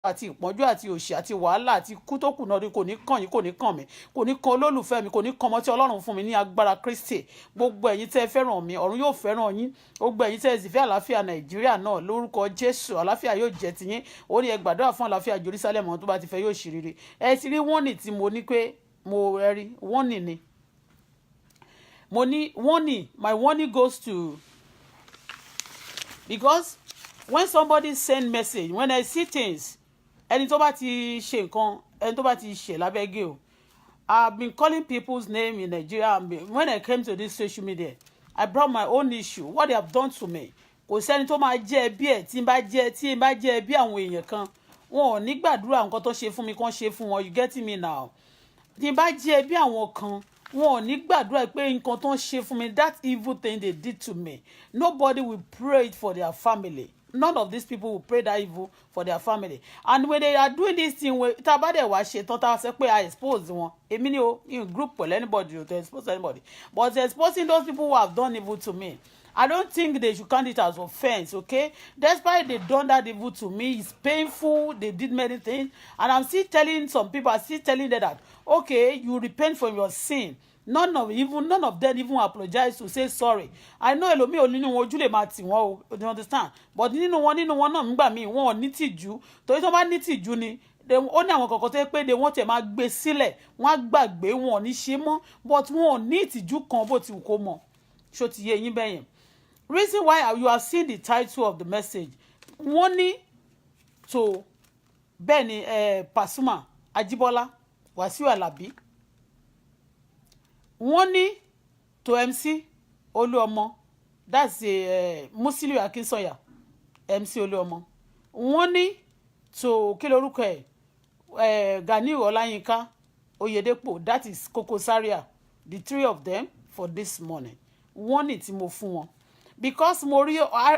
àti ìpọ́njú àti òṣì àti wàhálà àti ikú tó kù náà kò ní kàn yín, kò ní kàn mí, kò ní kan olólùfẹ́ mi, kò ní kan ọmọ tí Ọlọ́run fún mi ní agbára Kristi. Gbogbo ẹ̀yin tẹ́ ẹ fẹ́ràn mi, ọ̀run yóò fẹ́ràn yín. Gbogbo ẹ̀yin tẹ́ ẹ sì fẹ́ àlàáfíà Nàìjíríà náà lórúkọ Jésù, àlàáfíà yóò jẹ́ tiyín. Ó ní ẹ gbàdúrà fún àlàáfíà Jerusalem, tó bá ti fẹ́ yóò ṣì rere. Ẹ ti rí warning tí mo ní pé mo rí warning ni. Mo ní warning, my warning goes to, because when somebody send message, when I see things, ẹni tó bá ti ṣe nǹkan, ẹni tó bá ti ṣe lábẹ́gẹ́ o. I've been calling people's name in Nigeria. When I came to this social media, I brought my own issue, what they have done to me. Kò sẹ́ni tó máa jẹ́ ẹbí ẹ̀ tí n bá jẹ́ ẹbí àwọn èèyàn kan. Wọn ò ní gbàdúrà nǹkan tó ṣe fún mi kán ṣe fún wọn. You getting me now? Tí n bá jẹ́ ẹbí àwọn kan, wọn ò ní gbàdúrà pé nǹkan tó ń ṣe fún mi, that evil thing they did to me, nobody will pray it for their family. None of these people will pray that evil for their family. And when they are doing this thing, tá bá dẹ̀ wá ṣe tán tá sọ pé I expose wọn, èmi ni o in group pẹ̀lú anybody to expose anybody, but exposing those people who have done evil to me, I don't think they should count it as offense, okay? Despite they done that evil to me, it's painful, they did many things, and I'm still telling some people, I'm still telling them that, okay, you repent from your sin. None of them even apologize to say sorry. I know ẹlòmíì ò nínú wọn ojú lè máa tì wọ́n o, you understand? But nínú wọn náà nígbà míì wọn ò ní tìjú. Torí tó bá ní tìjú ni, ó ní àwọn kọ̀ọ̀kan tó yẹ pé wọ́n tẹ̀ máa gbé sílẹ̀, wọ́n á gbàgbé, wọn ò ní ṣe mọ́, but wọn ò ní ìtìjú kan bó ti wù kó mọ̀. Ṣó ti yé yín bẹ́yẹn? Reason why you have seen the title of the message, wọ́n ní to bẹ́ẹ̀ ni Pasuma, Ajibola, Wasiu Alabi. Wọ́n ní to MC Oluomo, that's Musiliu Akinsanya, MC Oluomo. Wọ́n ní to kí lorúkọ Ganiu Olayinka Oyedepo, that is Koko Zaria, the three of them for this morning. Wọ́n ní tí mo fún wọn because mo rí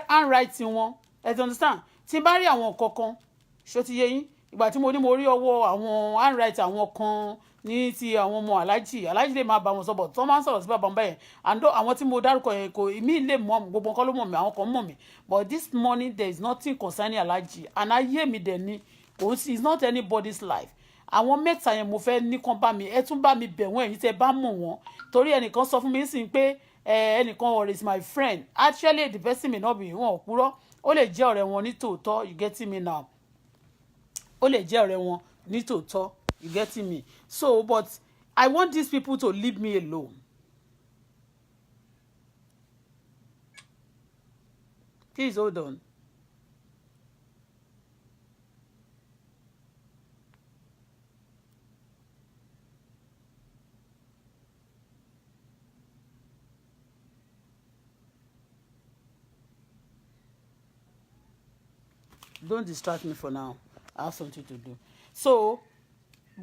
handwriting wọn, you understand? Tí n bá rí àwọn kankan, ṣó ti yé yín? Ìgbà tí mo ní mo rí ọwọ́ àwọn handwriting àwọn kan ní ti àwọn ọmọ aláàjì lè máa bá wọn sọ, but tó máa ń sọ̀rọ̀ sí bàbá wọn bẹ́ẹ̀, and àwọn tí mo dárúkọ yẹn kò ìmí lè mọ̀ gbogbo nǹkan ló mọ̀ mí, àwọn kan mọ̀ mí, but this morning there is nothing concerning aláàjì, and ayé mi dẹ̀ ni kò sí, it's not anybody's life. Àwọn mẹ́ta yẹn mo fẹ́ ní kán bá mi, ẹ tún bá mi bẹ̀ wọ́n, ẹ̀yin tẹ́ bá mọ̀ wọ́n, torí ẹnìkan sọ fún mi sí pé ẹnìkan or is my friend, actually the person may not be, wọn ò purọ́, ó lè jẹ́ ọ̀rẹ́ wọn ní tòótọ́, you getting me now? Ó lè jẹ́ ọ̀rẹ́ wọn ní tòótọ́, you getting me? So, but I want these people to leave me alone. Please hold on. Don't distract me for now. I have something to do. So,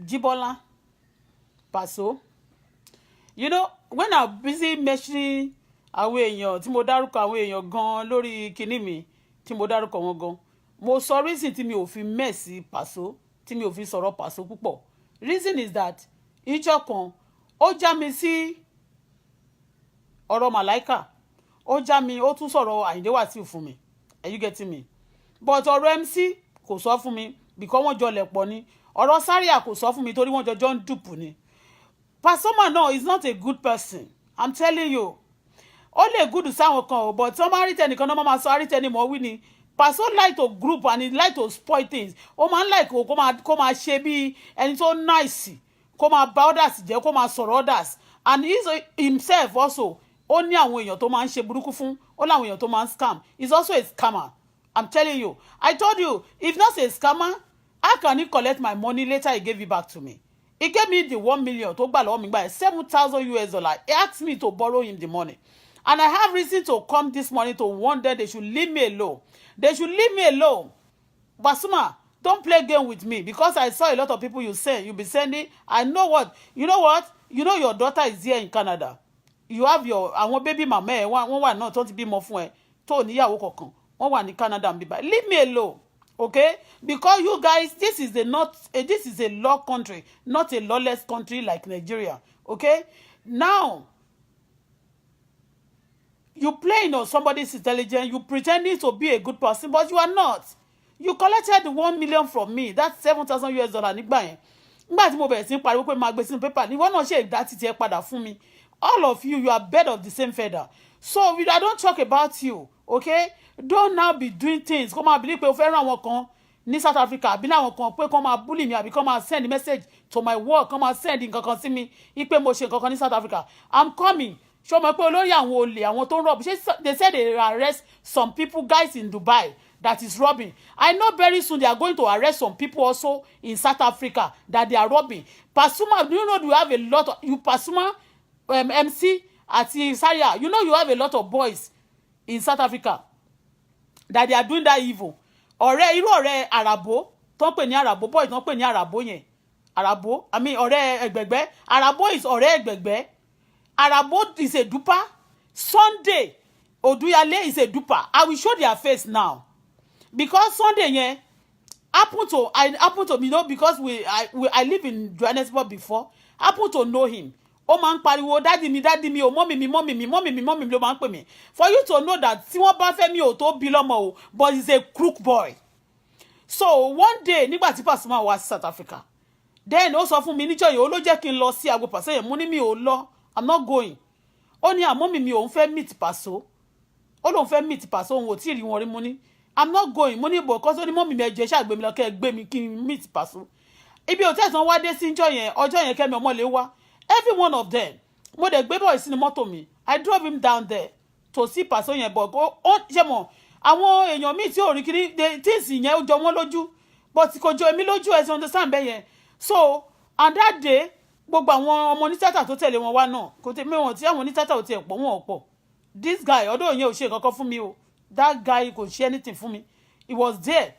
Jibola, Paso, you know, when I'm busy mentioning àwọn èèyàn tí mo dárúkọ àwọn èèyàn gan lórí kinní mi tí mo dárúkọ wọn gan, mo sọ reason tí mi ò fi mẹ́sì Paso, tí mi ò fi sọ̀rọ̀ Paso púpọ̀. Reason is that ìjọ kan ó já mi sí ọ̀rọ̀ Màláíkà, ó já mi, ó tún sọ̀rọ̀ Àyìndé Wàsíù fún mi. Are you getting me? But ọ̀rọ̀ MC kò sọ fún mi because wọ́n jọ lẹ̀pọ̀ ni. Ọ̀rọ̀ Zaria kò sọ fún mi torí wọ́n jọ ń dùpù ni. Pasuma náà is not a good person, I'm telling you. Ó lè good sáwọn kan o, but wọ́n máa rí tẹnìkan náà máa sọ àrítẹni mọ̀ wí ni. Paso like to group and he like to spoil things. Ó máa ń like kó máa ṣe bí ẹni tó nice, kó máa bá others jẹ́, kó máa sọ̀rọ̀ others. And he himself also, ó ní àwọn èèyàn tó máa ń ṣe burúkú fún, ó láwọn èèyàn tó máa ń scam. He's also a scammer. I'm telling you. I told you, if not a scammer, how can he collect my money later he gave it back to me? He gave me the 1 million tó gbà lọ́wọ́ mi gbà $7,000. He asked me to borrow him the money. And I have reason to come this morning to warn them they should leave me alone. They should leave me alone. Pasuma, don't play game with me because I saw a lot of people you be sending. I know what. You know what? You know your daughter is here in Canada. You have your àwọn baby mama ẹ wọ́n wà náà tó ti bímọ fún ẹ tó níyàwó kankan. Wọ́n wà ní Canada and bíbá. Leave me alone. Okay? Because you guys, this is a law country, not a lawless country like Nigeria. Okay? Now, you playing on somebody's intelligence, you pretending to be a good person, but you are not. You collected the 1 million from me. That's $7,000 nígbà yẹn. Nígbà tí mo bẹ̀rẹ̀ sí ń pariwo pé máa gbé sínú paper, níwọ náà ṣe ìdá títí ẹ padà fún mi. All of you, you are bird of the same feather. So I don't talk about you, okay? Don't now be doing things. Kó máa believe pé o fẹ́ ràn àwọn kan ní South Africa, àbí láwọn kan pé kó máa bully mi, àbí kó máa send message to my work, kó máa send nǹkan kan sí mi, ipe mo ṣe nǹkan kan ní South Africa. I'm coming. Ṣé mọ̀ pé olórí àwọn olè, àwọn tó ń rob, they said they arrest some people, guys in Dubai, that is robbing. I know very soon they are going to arrest some people also in South Africa that they are robbing. Pasuma, do you know you have a lot of, you Pasuma, MC, àti Zaria, you know you have a lot of boys in South Africa that they are doing that evil. Irú ọ̀rẹ́ Arabo, tó ń pè ní Arabo, boys tó ń pè ní Arabo yẹn. Arabo, I mean ọ̀rẹ́ Ẹgbẹ̀gbẹ́. Arabo is ọ̀rẹ́ Ẹgbẹ̀gbẹ́. Arabo is a duper. Sunday Oduyale is a duper. I will show their face now. Because Sunday yẹn happen to me, know, because I live in Johannesburg before. Happen to know him. Ó máa ń pariwo daddy mi o, mommy mi ló máa ń pè mí. For you to know that tí wọ́n bá fẹ́ mi ò tó bí lọ́mọ o, but he's a crook boy. So one day nígbà tí Pasuma wá South Africa, then ó sọ fún mi níjọ́ yìí ó ló jẹ́ kí n lọ sí agbo Paso yẹn, mo ní mi ò lọ, I'm not going. Ó ní àmọ́ mi ò ń fẹ́ meet Paso. Ó lóun fẹ́ meet Paso, òun ò tí ì rí wọn rí, mo ní I'm not going. Mo ní bò cause ó ní mọ́mì mi ẹjọ́ ṣàgbé mi lọ kẹ́ gbé mi kí n meet Paso. Ibi hotel tán wá dé sí ọjọ́ yẹn Kẹ́mi Ọmọlé wá. Every one of them. Mo dẹ̀ gbé boy sínú mọ́tò mi. I drove him down there to see Paso yẹn, but ó ṣe mọ̀ àwọn èèyàn míì tí ò rí kiri things yẹn ó jọ wọ́n lójú, but kò jọ èmi lójú, ẹ ṣe understand bẹ́ẹ̀ yẹn. So and that day gbogbo àwọn ọmọ onítìátà tó tẹ̀lé wọn wá náà kò tẹ̀ mẹ́wọ̀n tí àwọn onítìátà ò tiẹ̀ pọ̀ wọn ò pọ̀. This guy ọdún yẹn ò ṣe kankan fún mi o. That guy kò ṣe anything fún mi. He was there.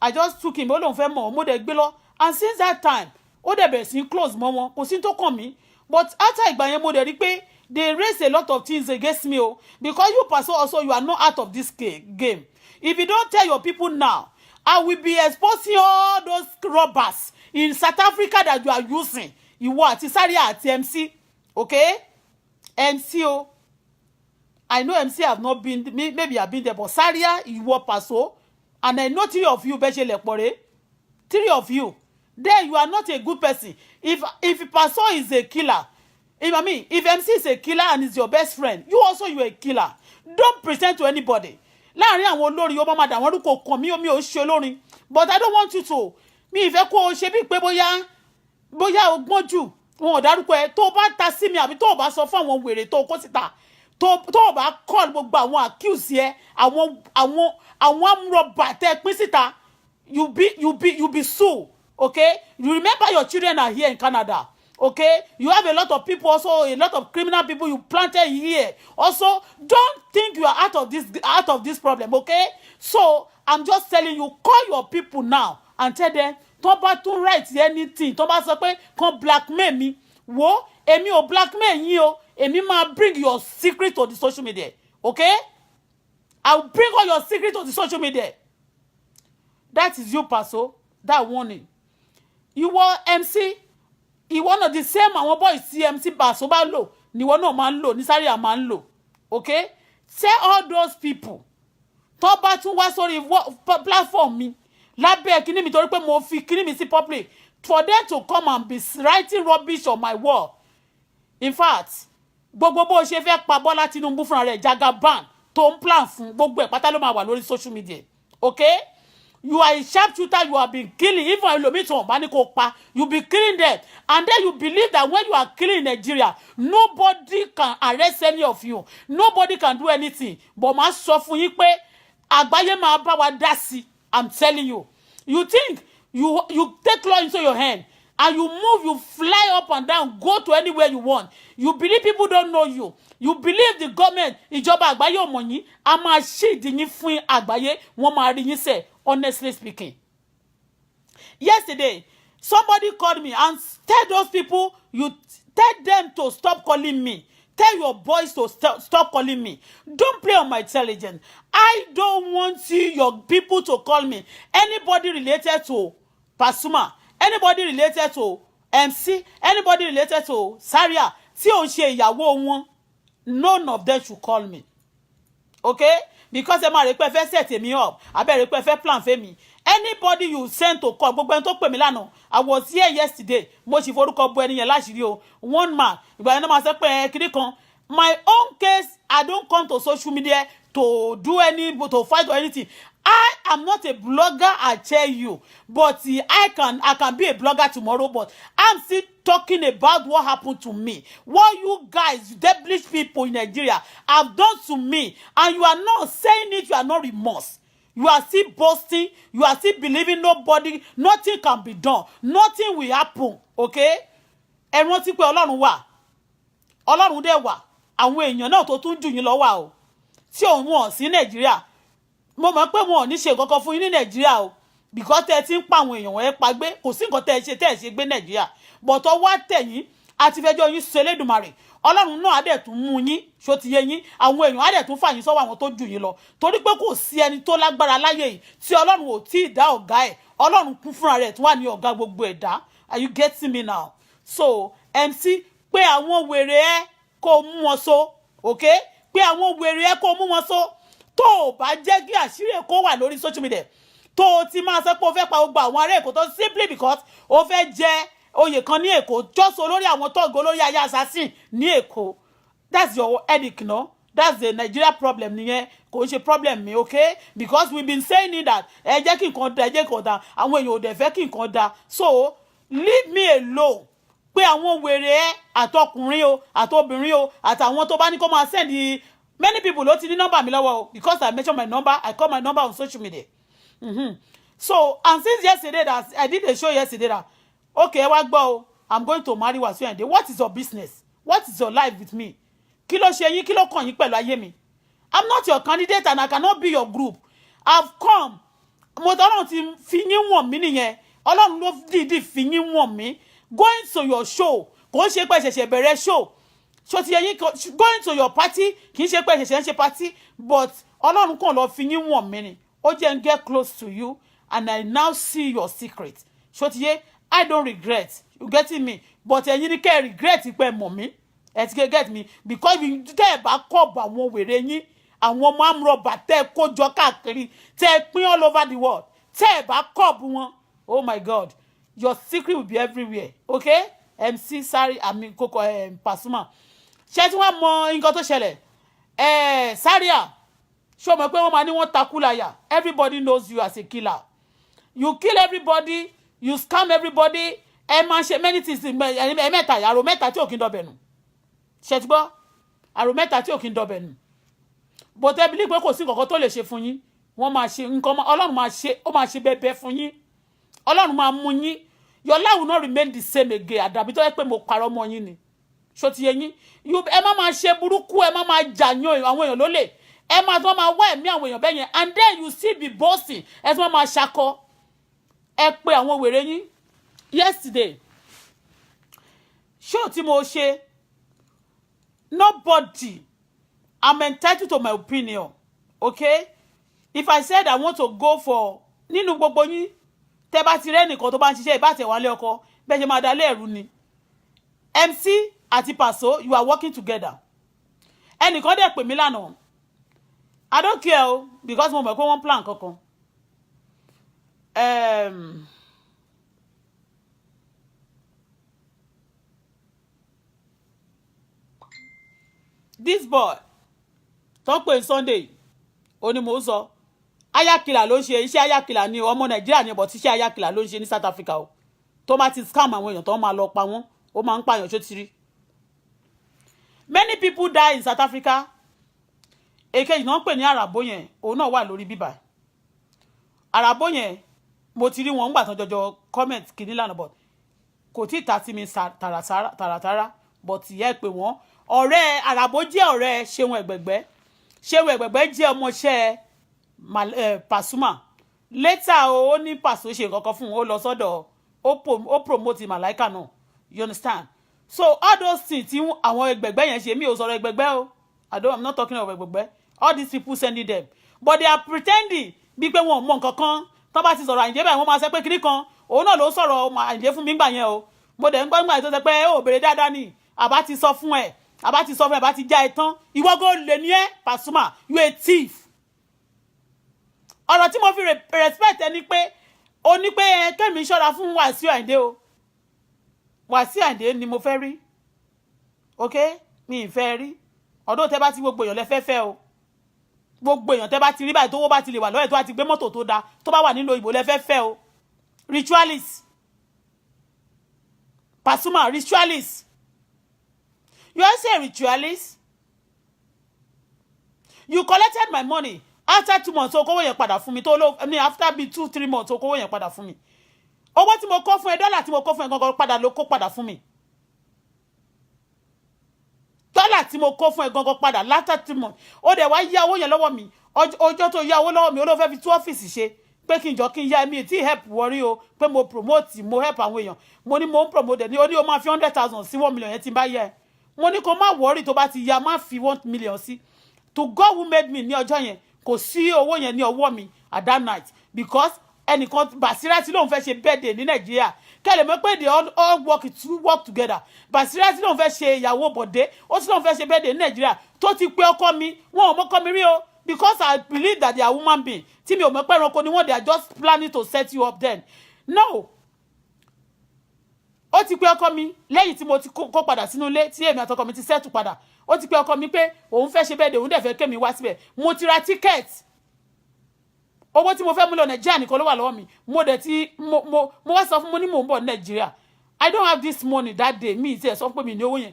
I just took him. Ó lóun fẹ́ mọ̀ mo dẹ̀ gbé lọ, and since that time ó dẹ̀ bẹ̀rẹ̀ sí close mọ́ wọn, kò sí tó kàn mí. But after ìgbà yẹn mo dẹ̀ rí pé they raise a lot of things against me o, because you Paso also you are not out of this game. If you don't tell your people now, I will be exposing all those robbers in South Africa that you are using. Ìwọ àti Zaria àti MC, okay? MC o. I know MC have not been, maybe I've been there, but Zaria, ìwọ Paso, and I know 3 of you, Bẹ́ṣẹ̀lẹ̀ pọ̀rẹ́, 3 of you. Then you are not a good person. If Paso is a killer, if MC is a killer and is your best friend, you also you a killer. Don't pretend to anybody. Láàrin àwọn olórin, ó máa dà wọ́n rúkọ kàn mí omi ò ṣe olórin. But I don't want you to. Mi ìfẹ́ kó o ṣe bí pé bóyá o gbọ́n jù. Wọn ò dárúkọ ẹ. Tó bá ta sí mi àbí tó bá sọ fún àwọn wèrè tó kó síta. Tó bá call gbogbo àwọn accuse ẹ, àwọn amúrọ̀bà tẹ́ pín síta. You be sued. Okay? You remember your children are here in Canada. Okay? You have a lot of people also, a lot of criminal people you planted here. Also, don't think you are out of this problem, okay? So, I'm just telling you, call your people now and tell them, tó bá tún write anything, tó bá sọ pé kàn blackmail mi. Wo, èmi ò blackmail yín o. Èmi máa bring your secret to the social media. Okay? I'll bring all your secret to the social media. That is you, Paso. That warning. You were MC. You one of the same àwọn boys CMC Paso bá lò. Ni wọ́n náà máa ń lò. Ni Zaria máa ń lò. Okay? Tell all those people. Tó bá tún wá sórí platform mi. Lábẹ́ kíní mi torí pé mo fi kíní mi sí public. For them to come and be writing rubbish on my wall. In fact, gbogbo bó ṣe fẹ́ pa Bọ́lá Tinubu fúnra rẹ̀ Jagaban tó ń plan fún gbogbo ẹ̀ pátá ló máa wà lórí social media. Okay? You are a sharpshooter, you have been killing. Even Elomito Baniko Pa, you be killing them. And then you believe that when you are killing Nigeria, nobody can arrest any of you. Nobody can do anything. But ma sọ fún yín pé àgbáyé máa bá wa dá sí. I'm telling you. You think you take law into your hand and you move, you fly up and down, go to anywhere you want. You believe people don't know you. You believe the government, ìjọba àgbáyé ò mọ̀ yín, a máa ṣí ìdí yín fún àgbáyé, wọ́n máa rí yín sẹ́. Honestly speaking, yesterday somebody called me and tell those people, you tell them to stop calling me. Tell your boys to stop calling me. Don't play on my intelligence. I don't want your people to call me. Anybody related to Pasuma, anybody related to MC, anybody related to Zaria, tí ó ṣe ìyàwó wọn, none of them should call me. Okay? Because ẹ máa rè pé fẹ́ set me up, abẹ́ rè pé fẹ́ plan fẹ́ mi. Anybody you send to call, gbogbo ẹni tó pè mí lánàá, I was here yesterday. Mo sì forúkọ bo ẹni yẹn láṣìírí o. One man. Ìgbà yẹn náà máa sọ pé kiri kan. My own case, I don't come to social media to do to fight or anything. I am not a blogger, I tell you. But I can be a blogger tomorrow, but I'm still talking about what happened to me. What you guys, devilish people in Nigeria, have done to me. And you are not saying it, you are not remorse. You are still boasting. You are still believing nobody. Nothing can be done. Nothing will happen. Okay? Ẹ rántí pé Ọlọ́run wà. Ọlọ́run dẹ̀ wà. Àwọn èèyàn náà tó tún jù yín lọ wà o. Tí òun wọ̀n sí Nàìjíríà. Mo mọ̀ pé wọn ò ní ṣe nǹkan fún yín ní Nàìjíríà o. Because tẹ́ ti ń pa àwọn èèyàn wọ́n ẹ pa gbé. Kò sí nǹkan tẹ́ ẹ ṣe gbé Nàìjíríà. But ọwọ́ tẹ̀yìn àti fẹjọ́ yín ṣe Elédùmarè. Ọlọ́run náà á dẹ̀ tún mú yín ṣó ti yé yín àwọn èèyàn á dẹ̀ tún fà yín sọ́wọ́ àwọn tó jù yín lọ torí pé kò sí ẹni tó lágbára láyé yìí tí Ọlọ́run ò tí ì dá ọ̀gá ẹ̀ Ọlọ́run kún fúnra rẹ̀ tó wà ní ọ̀gá gbogbo ẹ̀dá. Are you getting me now? So MC pé àwọn wèrè ẹ kó mú wọn so okay pé àwọn wèrè ẹ kó mú wọn so tó o bá jẹ́ kí àṣírí Èkó wà lórí social media tó o ti máa sọ pé o fẹ́ pa gbogbo àwọn ará Èkó tó simply because o fẹ́ jẹ́ oyè kan ní Èkó jọ́sọ olórí àwọn tọ́ọ̀gì olórí ayé assassin ní Èkó. That's your headache, no? That's the Nigeria problem nìyẹn kò ń ṣe problem mi, okay? Because we've been saying it that ẹ jẹ́ kí nǹkan da ẹ jẹ́ kí nǹkan da àwọn èèyàn ò dẹ̀ fẹ́ kí nǹkan da so leave me alone pé àwọn wèrè ẹ àtọkùnrin o àtobìnrin o àtàwọn tó bá ní kó máa send many people ló ti ní nọ́mbà mi lọ́wọ́ o because I mention my number I call my number on social media. So and since yesterday that I did a show yesterday that okay ẹ wá gbọ́ o I'm going to marry Wasiu Ayinde. What is your business? What is your life with me? Kí ló ṣe yín kí ló kàn yín pẹ̀lú ayé mi? I'm not your candidate and I cannot be your group. I've come. Mo tọ́lọ́run ti fi yín wọ̀n mí nìyẹn. Ọlọ́run ló dìídì fi yín wọ̀n mí. Going to your show. Kò ń ṣe pé ṣẹ̀ṣẹ̀ bẹ̀rẹ̀ show. So ti yín going to your party. Kì í ṣe pé ṣẹ̀ṣẹ̀ ń ṣe party. But Ọlọ́run kàn lọ fi yín wọ̀n mí ni. Ó jẹ́ n get close to you and I now see your secret. So ti yé I don't regret. You getting me? But ẹ̀yin ni kẹ́ regret pé mọ̀ mí. Ẹ ti get me because tẹ́ ẹ bá kọ́ bọ̀ àwọn wèrè yín àwọn ọmọ amúrọ̀bà tẹ́ ẹ kó jọ káàkiri tẹ́ ẹ pín all over the world tẹ́ ẹ bá kọ́ bọ̀ wọn oh my God your secret will be everywhere okay MC Sari àmì kókó Pasuma ṣé tí wọ́n mọ nǹkan tó ṣẹlẹ̀ Zaria ṣé o mọ̀ pé wọ́n máa ní wọ́n takú láyà everybody knows you as a killer you kill everybody you scam everybody ẹ máa ṣe many things mẹ́ta àrò mẹ́ta tí ò kí ń dọ̀bẹ̀ nù ṣe ti gbọ́ àrò mẹ́ta tí ò kí ń dọ̀bẹ̀ nù bó tẹ́ bí pé kò sí nǹkan tó lè ṣe fún yín wọ́n máa ṣe nǹkan Ọlọ́run máa ṣe bẹ́ẹ̀ fún yín Ọlọ́run máa mú yín your life will not remain the same again àdàbí tó yẹ pé mo parọ́ mọ́ yín ni ṣó ti yé yín ẹ má máa ṣe burúkú ẹ má máa jàyàn àwọn èèyàn lólè ẹ má tó máa wá ẹ̀mí àwọn èèyàn bẹ́ẹ̀ yẹn and then you still be bossing ẹ tó máa ṣakọ ẹ pé àwọn wèrè yín yesterday show tí mo ṣe nobody I'm entitled to my opinion okay if I said I want to go for nínú gbogbo yín tẹ́ bá ti rẹ́ nìkan tó bá ń ṣiṣẹ́ ìbá tẹ̀ wálé ọkọ bẹ́ẹ̀ ṣe máa dalé ẹ̀rú ni MC àti Paso you are working together ẹnìkan dẹ̀ pè mí lánàá I don't care o because mo mọ̀ pé wọ́n plan kankan this boy tó pè Sunday ó ní mo sọ ayakila ló ń ṣe iṣẹ́ ayakila ní ọmọ Nàìjíríà ní but iṣẹ́ ayakila ló ń ṣe ní South Africa o tó máa ti scam àwọn èèyàn tó máa lọ pa wọ́n ó máa ń pààyàn ṣó ti rí many people die in South Africa èkejì náà ń pè ní àràbó yẹn òun náà wà lórí bíbà àràbó yẹn mo ti rí wọn ńgbà tán jọjọ comment kìíní lánàá but kò tí ì ta sí mi tààràtàrà but ìyá ẹ pé wọ́n ọ̀rẹ́ àràbó jẹ́ ọ̀rẹ́ Ṣeun Ẹ̀gbẹ̀gbẹ́ jẹ́ ọmọọṣẹ́ Pasuma later ó ní Paso ṣe nǹkan kan fún un ó lọ sọ́dọ̀ ó promote Màláíkà náà you understand so all those things tí àwọn Ẹ̀gbẹ̀gbẹ́ yẹn ṣe mí ò sọ̀rọ̀ Ẹ̀gbẹ̀gbẹ́ o I'm not talking about Ẹ̀gbẹ̀gbẹ́ all these people sending them but they are pretending bí pé wọn ò mọ nǹkan kan tó bá ti sọ̀rọ̀ Àyìndé báyìí wọ́n máa ṣe pé kiri kan òun náà ló sọ̀rọ̀ Àyìndé fún mi gbà yẹn o mo dẹ̀ ń gbọ́ nígbà tó ṣe pé ó béèrè dáadáa ni àbá ti sọ fún ẹ àbá ti já ẹ tán ìwọ́gọ́ lè ní ẹ Pasuma you a thief ọ̀rọ̀ tí mo fi respect ẹni pé ó ní pé kẹ́mi ṣọ́ra fún Wàsíù Àyìndé o Wàsíù Àyìndé ni mo fẹ́ rí ok mi ì fẹ́ rí ọ̀dọ̀ tẹ́ bá ti gbogbo èèyàn lẹ́fẹ́fẹ́ o gbogbo èèyàn tẹ́ bá ti rí báyìí tó wó bá ti lè wà lọ́yẹ̀ tó bá ti gbé mọ́tò tó da tó bá wà nínú ìbò lẹ́fẹ́fẹ́ o ritualist Pasuma ritualist you are say ritualist you collected my money after 2 months o kówó yẹn padà fún mi tó ló I mean after be 2-3 months o kówó yẹn padà fún mi owó tí mo kó fún ẹ dọ́là tí mo kó fún ẹ gangan padà ló kó padà fún mi dọ́là tí mo kó fún ẹ gangan padà after 3 months ó dẹ̀ wá yá owó yẹn lọ́wọ́ mi ọjọ́ tó yá owó lọ́wọ́ mi ó ló fẹ́ fi tú ọ́fíìsì ṣe pé kí n jọ kí n yá mi tí help wọrí o pé mo promote mo help àwọn èèyàn mo ní mo ń promote ní ó ní o máa fi 100,000 sí 1 million yẹn tí n bá yá ẹ mo ní kó má wọrí tó bá ti yá má fi 1 million sí to God who made me ní ọjọ́ yẹn kò sí owó yẹn ní ọwọ́ mi at that night because ẹnìkan Basirati lòun fẹ́ ṣe birthday ní Nàìjíríà kẹ́lẹ̀ mọ́ pé they all work together Basirati lòun fẹ́ ṣe ìyàwó Bọ̀dé ó sì lòun fẹ́ ṣe birthday ní Nàìjíríà tó ti pé ọkọ mi wọn ò mọ́kọ́ mi rí o because I believe that they are human being tí mi ò mọ̀ pé ẹranko ni wọ́n they are just planning to set you up then no ó ti pé ọkọ mi lẹ́yìn tí mo ti kó padà sínú ilé tí èmi àtọkọ mi ti settle padà ó ti pé ọkọ mi pé òun fẹ́ ṣe birthday òun dẹ̀ fẹ́ kémi wá síbẹ̀ mo ti ra ticket owó tí mo fẹ́ mú lọ Nàìjíríà nìkan ló wà lọ́wọ́ mi mo dẹ̀ ti mo wá sọ fún mo ní mò ń bọ̀ Nàìjíríà I don't have this money that day mi ti ẹ̀ sọ pé mi ní owó yẹn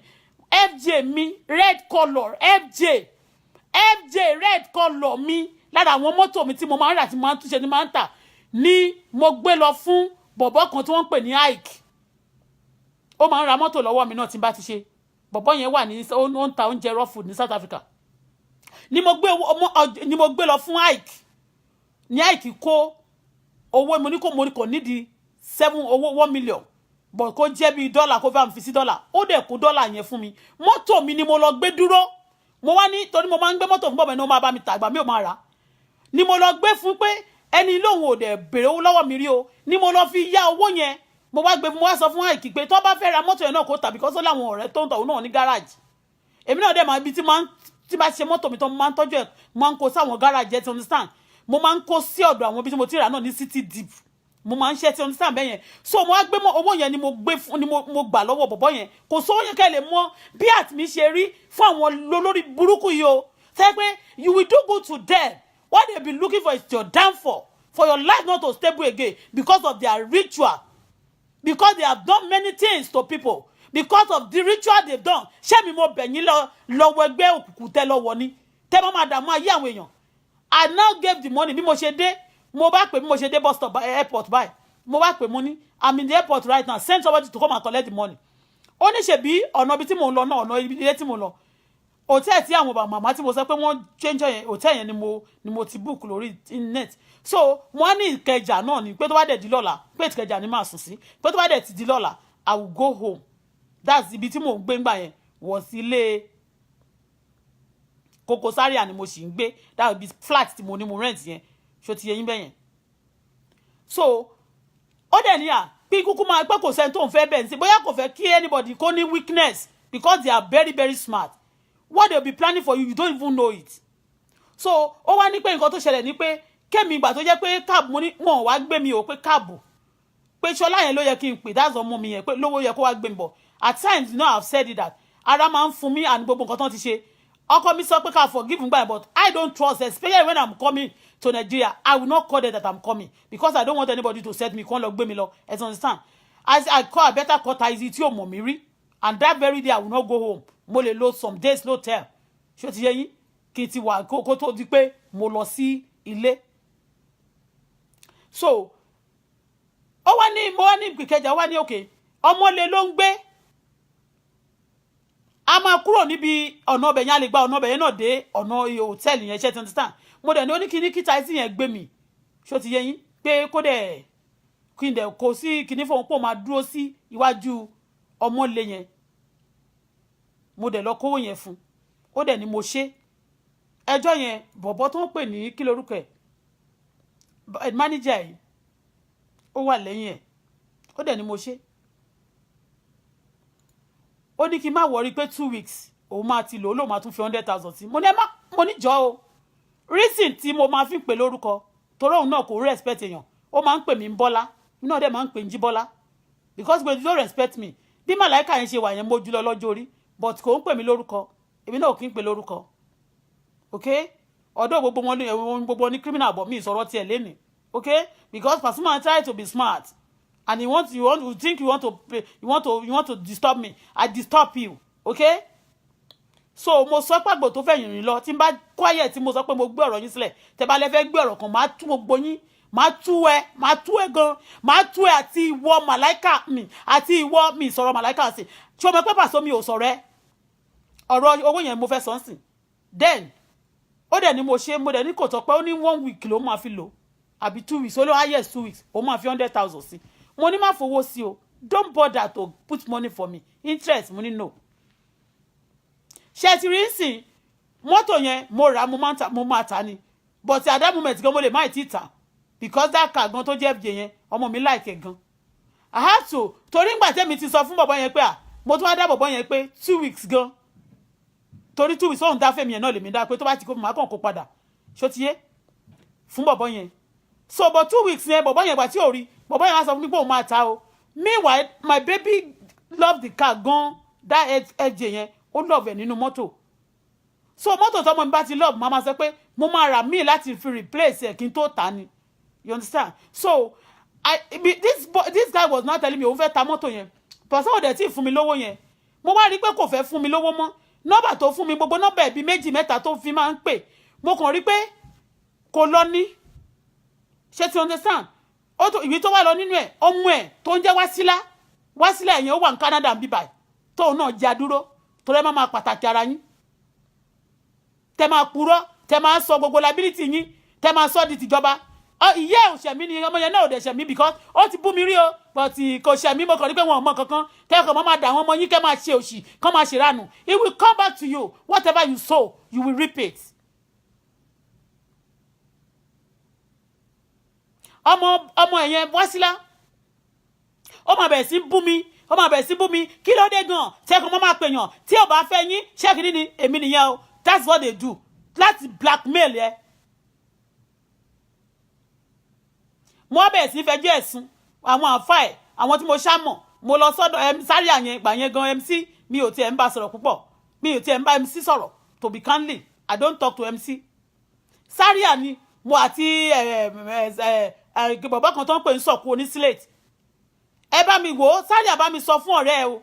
FJ mi red colour FJ red colour mi lára àwọn mọ́tò mi tí mo máa ń rà tí mo máa ń túnṣe ní máa ń tà ní mo gbé lọ fún bọ̀bọ́ kan tí wọ́n ń pè ní Ike ó máa ń ra mọ́tò lọ́wọ́ mi náà tí n bá ti ṣe bọ̀bọ́ yẹn wà ní ó ń ta oúnjẹ raw food ní South Africa ni mo gbé lọ fún Ike ní Ike kó owó mo ní kò nídìí 1 million but kó jẹ́ bí dọ́là kó bá mi fi sí dọ́là ó dẹ̀ kó dọ́là yẹn fún mi mọ́tò mi ni mo lọ gbé dúró mo wá ní torí mo máa ń gbé mọ́tò fún bọ̀bẹ̀ ní ó máa bá mi tàgbà mi ò máa rà ni mo lọ gbé fún pé ẹni lóhun ò dẹ̀ bèrè owó lọ́wọ́ mi rí o ni mo lọ fi yá owó yẹn mo wá sọ fún Àìkí pé tó bá fẹ́ ra mọ́tò yẹn náà kó tàbí kọ́sọ́ láwọn ọ̀rẹ́ tó ń tọ̀ náà ní gáràjì èmi náà dẹ̀ máa ibi tí bá ṣe mọ́tò mi tó máa ń tọ́jú ẹ̀ máa ń kó sáwọn gáràjì ẹ̀ ti understand mo máa ń kó sí ọ̀dọ̀ àwọn ibi tí mo ti rà náà ní city deep mo máa ń ṣe ti understand bẹ́ẹ̀ yẹn so mo wá gbé owó yẹn ni mo gbé fún ni mo gbà lọ́wọ́ bọ̀bọ́ yẹn kò sówó yẹn kẹ́ lè mọ bí àti mi ṣe rí fún àwọn lórí burúkú yìí o ṣe pé you will do good to them what they be looking for is your downfall for your life not to stable again because of their ritual because they have done many things to people because of the ritual they've done ṣé mi mo bẹ̀yìn lọ́wọ́ ẹgbẹ́ òkùnkùn tẹ́ lọ́wọ́ ni tẹ́ bá máa dààmú ayé àwọn èèyàn I now gave the money bí mo ṣe dé mo bá pè bí mo ṣe dé bus stop airport báyìí mo bá pè mo ní I'm in the airport right now send somebody to come and collect the money ó ní ṣe bí ọ̀nà ibi tí mo ń lọ náà ọ̀nà ilé tí mo lọ hòtẹ́ẹ̀ tí àwọn màmá tí mo sọ pé wọ́n change yẹn hòtẹ́ẹ̀ yẹn ni mo ti book lórí net so wọ́n ní Ìkẹjà náà ni pé tó bá dẹ̀ di lọ́la pé Ìkẹjà ni máa sùn sí pé tó bá dẹ̀ ti di lọ́la I will go home that's ibi tí mo ń gbé ńgbà yẹn wọ̀ sí ilé Koko Zaria ni mo sì ń gbé that will be flat tí mo ní mo rent yẹn ṣó ti yẹ yín bẹ́yẹn so ó dẹ̀ ní à pé kúkú máa pẹ́ kò sẹ́ni tó ń fẹ́ bẹ́ẹ̀ sí bóyá kò fẹ́ kí anybody kó ní weakness because they are very very smart what they will be planning for you you don't even know it so ó wá ní pé nǹkan tó ṣẹlẹ̀ ní pé kémi ìgbà tó jẹ́ pé káàbù mo ní wọn wá gbé mi ò pé káàbù pé ṣọlá yẹn ló yẹ kí n pè that's ọmọ mi yẹn pé lówó yẹ kó wá gbé mi bọ̀ at times you know I have said it that ara máa ń fún mi àní gbogbo nǹkan tó ti ṣe ọkọ mi sọ pé ká forgive me but I don't trust especially when I'm coming to Nigeria I will not call them that I'm coming because I don't want anybody to set me kàn lọ gbé mi lọ you understand as I call I better call Taizi tí ò mọ̀ mi rí and that very day I will not go home mo lè lo some days no tell ṣó ti yé yín kí n ti wà kó tó di pé mo lọ sí ilé so ó wá ní mo wá ní Ìkẹjà wá ní òkè ọmọ lè ló ń gbé a máa kúrò níbi ọ̀nà ọbẹ̀ yẹn a lè gba ọ̀nà ọbẹ̀ yẹn náà dé ọ̀nà hòtẹ́ẹ̀lì yẹn ṣe ti understand mo dẹ̀ ní oníkíní kíta ẹtí yẹn gbé mi ṣó ti yé yín pé kó dẹ̀ kí n dẹ̀ kó sí kíní fóun pò máa dúró sí iwájú ọmọlé yẹn mo dẹ̀ lọ kówó yẹn fún ó dẹ̀ ní mo ṣe ẹjọ́ yẹn bọ̀bọ̀ tó ń pè ní kí lorúkọ ẹ̀ manager yìí ó wà lẹ́yìn ẹ̀ ó dẹ̀ ní mo ṣe ó ní kí n má wọrí pé 2 weeks òun máa ti lò ó lóun máa tún fi 100,000 sí mo ní jọ o reason tí mo máa fi pè lórúkọ torí òun náà kò respect èèyàn ó máa ń pè mí Bọ́lá mi náà dẹ̀ máa ń pè ń Jíbọ́lá because they don't respect me bí màláìka yẹn ṣe wà yẹn mo jùlọ lọ́jọ́ orí but kò ń pè mí lórúkọ èmi náà kì í pè lórúkọ okay ọ̀dọ̀ gbogbo ní criminal but mi ìsọ̀rọ̀ tiẹ̀ lẹ́nìí okay because Pasuma try to be smart and you want to disturb me I disturb you okay so mo sọ pàgbò tó fẹ́ yìnrìn lọ tí n bá quiet tí mo sọ pé mo gbé ọ̀rọ̀ yín sílẹ̀ tẹ́ bá lè fẹ́ gbé ọ̀rọ̀ kan máa tú gbogbo yín máa tú ẹ gan máa tú ẹ àti ìwọ màláìkà mi àti ìwọ mi sọ̀rọ̀ màláìkà sí tí o mọ̀ pé Paso mi ò sọ̀rọ̀ ẹ ọ̀rọ̀ owó yẹn mo fẹ́ sọ nsìn then ó dẹ̀ ni mo dẹ̀ ní kò tọ́ pé ó ní 1 week ló máa fi lò àbí 2 weeks ó ló highest 2 weeks ó máa fi 100,000 sí mo ní má fowó sí o don't bother to put money for me interest mo ní no ṣe ti rí nsìn mọ́tò yẹn mo rà mo máa tà ni but at that moment gan mo lè má ti tà because that car gan tó jẹ́ FJ yẹn ọmọ mi like gan I have to torí ngbà tẹ́mi ti sọ fún bọ̀bọ̀ yẹn pé mo tún wá dá bọ̀bọ̀ yẹn pé 2 weeks gan torí 2 weeks òun dá fẹ́mi yẹn náà lèmi dá pé tó bá ti kó máa kàn kó padà ṣó ti yé fún bọ̀bọ̀ yẹn so but 2 weeks yẹn bọ̀bọ̀ yẹn gbà tí ò rí bọ̀bọ̀ yẹn wá sọ fún mi pé òun máa ta o meanwhile my baby love the car gan that FJ yẹn ó love ẹ̀ nínú mọ́tò so mọ́tò tọ́mọ mi bá ti love mama sọ pé mo máa rà míì láti fi replace ẹ̀ kí n tó tà ni you understand so this guy was not telling me òun fẹ́ ta mọ́tò yẹn pọ̀sọ́ òdẹ̀ tí fún mi lówó yẹn mo wá rí pé kò fẹ́ fún mi lówó mọ́ nọ́mbà tó fún mi gbogbo nọ́mbà ẹ̀bí 2 mẹ́ta tó fi máa ń pè mo kàn rí pé kò lọ ní ṣé ti understand ìwé tó wà lọ nínú ẹ̀ ọmọ ẹ̀ tó ń jẹ́ Wásílà yẹn ó wà ní Canada bíbáyìí tóun náà já dúró torí ẹ máa pàtàkì ara yín tẹ máa purọ́ tẹ máa sọ gbogbo liability yín tẹ máa sọ di tìjọba ìyá ẹ̀ òṣèmí ni ọmọ yẹn náà ò dẹ̀ ṣẹ̀mí because ó ti bú mi rí o but kò ṣẹ̀mí mo kàn rí pé wọn ò mọ kankan kẹ́kọ̀ọ́ máa dà àwọn ọmọ yín kẹ́ máa ṣe òṣì kán máa ṣe ránù it will come back to you whatever you sow you will reap it. ọmọ ẹ̀yẹn Wásílà ó máa bẹ̀rẹ̀ sí bú mi kí ló dé gan tẹ́kọ̀ máa pèèyàn tí ò bá fẹ́ yín ṣẹ́kìrì ni èmi nìyẹn o that's what they do láti blackmail ẹ. mo bẹ̀rẹ̀ sí fẹjọ́ ẹ̀sùn àwọn àfáà ẹ̀ àwọn tí mo ṣá mọ̀ mo lọ sọ́dọ̀ sáré àyẹn ìgbà yẹn gan MC mi ò tiẹ̀ ń bá sọ̀rọ̀ púpọ̀ mi ò tiẹ̀ ń bá MC sọ̀rọ̀ to be candid I don't talk to MC sáré àní mo àti bàbá kan tó ń pè ń sọ̀kú oní slate ẹ bá mi wò ó sáré àbá mi sọ fún ọ̀rẹ́ ẹ o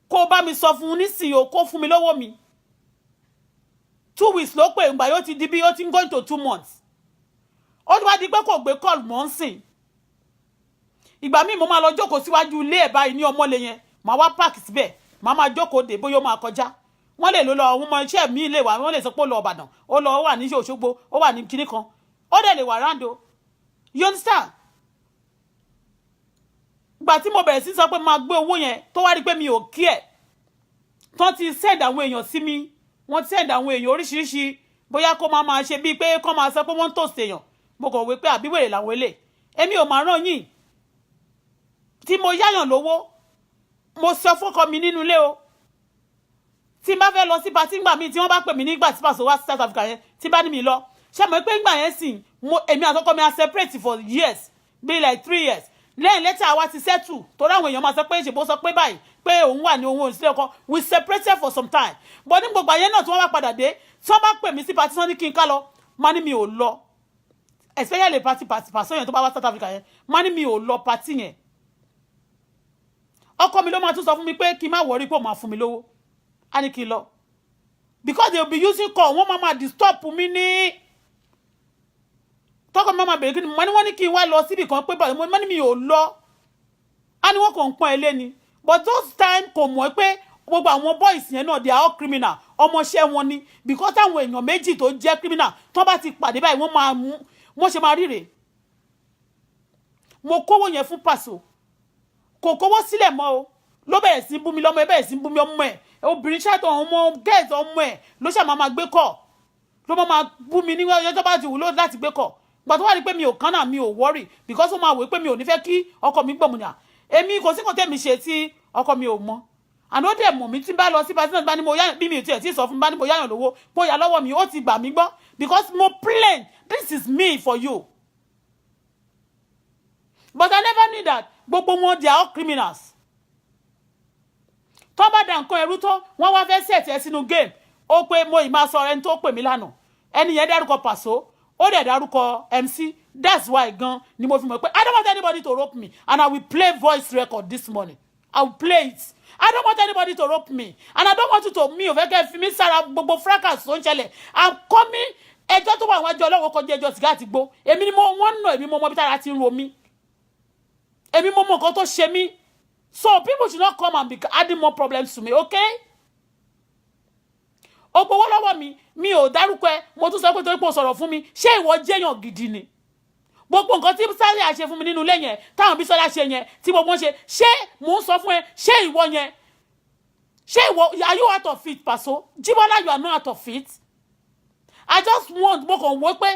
kó bá mi sọ fún un nísìnyí o kó fún mi lọ́wọ́ mi 2 weeks ló pè ìgbà yóò ti di bí ó ti ń going to 2 months ó ti wá di pé kò gbé call mọ́ ń sìn ìgbà míì mo máa lọ jókòó síwájú ilé ẹ̀ báyìí ní ọmọlé yẹn màá wá páàkì síbẹ̀ màá máa jókòó dé bóyá ó máa kọjá wọ́n lè lọ àwọn ọmọ iṣẹ́ mi lè wà wọ́n lè sọ pé ó lọ Ìbàdàn ó lọ wà ní Òṣogbo ó wà ní kinní kan ó dẹ̀ lè wà ráńdò you understand gbà tí mo bẹ̀rẹ̀ sí sọ pé máa gbé owó yẹn tó wá rí pé mi ò kí ẹ̀ tó ti send àwọn èèyàn sí mi wọ́n send àwọn èèyàn oríṣiríṣi bóyá kó máa ṣe bíi pé kó máa sọ pé wọ́n ń tòsí èèyàn mo kàn wé pé àbíwèrè làwọn ilé èmi ò máa ràn yín tí mo yáyàn lówó mo sọ fọ́kọ mi nínú ilé o tí n bá fẹ́ lọ sí patí ńgbà míì tí wọ́n bá pè mí nígbà tí Paso wá sí South Africa yẹn tí bá ní mi lọ ṣé mo pé ńgbà yẹn sìn èmi àtọkọ mi a separate for years be like 3 years lẹ́yìn lẹ́tà wa ti settle torí àwọn èèyàn máa sọ pé ṣèbó sọ pé báyìí pé òun wà ní ohun òsílẹ̀ ọkọ we separated for some time but ní gbogbo àyẹn náà tí wọ́n bá padà dé tí wọ́n bá pè mí sí patí sọ ní kí n ká lọ má ní mi ò lọ especially party Paso yẹn tó bá wá South Africa yẹn má ní mi ò lọ party yẹn ọkọ mi ló máa tún sọ fún mi pé kí n má wọrí pé ó máa fún mi lówó á ní kí n lọ because they will be using call wọ́n máa disturb mi ní tọkọ mi máa bẹ̀rẹ̀ kí ni mo ní wọ́n ní kí n wá lọ síbi kan pé báyìí mo ní mi ò lọ á ní wọ́n kàn ń pọ́n ẹlé ni but those time kò mọ̀ pé gbogbo àwọn boys yẹn náà they are all criminal ọmọọṣẹ́ wọn ni because àwọn èèyàn méjì tó jẹ́ criminal tó bá ti pàdé báyìí wọ́n máa mú wọ́n ṣe máa ríre mo kówó yẹn fún Paso kò kówó sílẹ̀ mọ́ o ló bẹ̀rẹ̀ sí bú mi lọ́mọ ẹ bẹ̀rẹ̀ sí bú mi ọmọ ẹ̀ obìnrin ṣàtọ̀ ọmọ gẹ́ẹ̀sì ọmọ ẹ̀ ló ṣàmà máa gbé kọ̀ ló máa bú mi níwọ̀n ọjọ́ tó bá ti wù ló láti gbé kọ̀ gbà tó wà ní pé mi ò kán náà mi ò worry because ó máa wò pé mi ò ní fẹ́ kí ọkọ mi gbọ̀mùnà èmi kò sí kò tẹ́ mi ṣe tí ọkọ mi ò mọ̀ àná dẹ̀ mọ̀ mi tí n bá lọ sí pàṣẹ náà bá ní mo yáyàn bí mi ò tiẹ̀ tí sọ fún bá ní mo yáyàn lówó bóyá lọ́wọ́ mi ó ti gbà mí gbọ́ because more plain, this is me for you. But I never knew that. Gbogbo wọn, they are all criminals. Tó bá dá nǹkan ẹrú tó, wọ́n wá fẹ́ set ẹ sínú game. Ó pé mo ì máa sọ ẹni tó pè mí lánàá. Ẹni yẹn dárúkọ Paso, ó dẹ̀ dárúkọ MC. That's why gan ni mo fi mọ̀ pé I don't want anybody to rope me, and I will play voice record this morning. I will play it. I don't want anybody to rope me, and I don't want you to me ò fẹ́ kẹ́ fi mí sára gbogbo fracas tó ń ṣẹlẹ̀. I'm coming. Ẹjọ́ tó wà wájú Ọlọ́run kọjá ẹjọ́ sìgá àti gbó. Èmi ni mo wọ́n nà, èmi mo mọ bí tára ti ń ro mí. Èmi mo mọ nǹkan tó ṣe mí. So people should not come and be adding more problems to me, okay? Ó gbowó lọ́wọ́ mi, mi ò dárúkọ ẹ, mo tún sọ pé torí pé o sọ̀rọ̀ fún mi, ṣé ìwọ jẹ́yàn gidi ni? Gbogbo nǹkan tí Sáré àṣẹ fún mi nínú ilé yẹn, táwọn Bísọ́lá ṣe yẹn, tí gbogbo wọn ṣe, ṣé mò ń sọ fún ẹ, ṣé ìwọ yẹn? Ṣé ìwọ, are you out of it, Paso? Jíbọ́lá, you are not out of it. I just want, mo kàn wò pé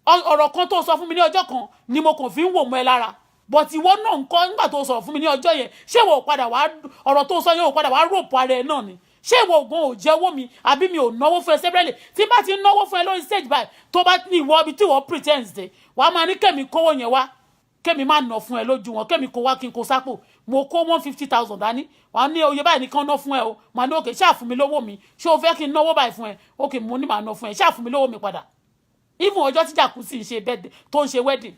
ọ̀rọ̀ kan tó sọ fún mi ní ọjọ́ kan ni mo kàn fi ń wò mọ́ ẹ lára. But ìwọ náà ńkọ́ nígbà tó sọ̀rọ̀ fún mi ní ọjọ́ yẹn, ṣé ìwọ ò padà wá ọ̀rọ̀ tó sọ yẹn ò padà wá ròpọ̀ ara ẹ náà ni? Ṣé ìwọ ògùn ò jẹ́wọ́ mi àbí mi ò náwó fún ẹ separately? Tí bá ti ń náwó fún ẹ lórí stage báyìí tó bá ní ìwọ ibi tí wọ́n pretend dé, wàá máa ní kẹ́mi kówó yẹn wá, kẹ́mi má ná fún ẹ lójú wọn, kẹ́mi kó wá kí n kó sápò, mo kó 150,000 dání, wàá ní oye báyìí nìkan ná fún ẹ o, màá ní òkè ṣáà fún mi lówó mi, ṣé o fẹ́ kí n náwó báyìí fún ẹ? Òkè mo ní màá ná fún ẹ, ṣáà fún mi lówó mi padà. Even ọjọ́ tí Jacuzzi ń ṣe birthday tó ń ṣe wedding.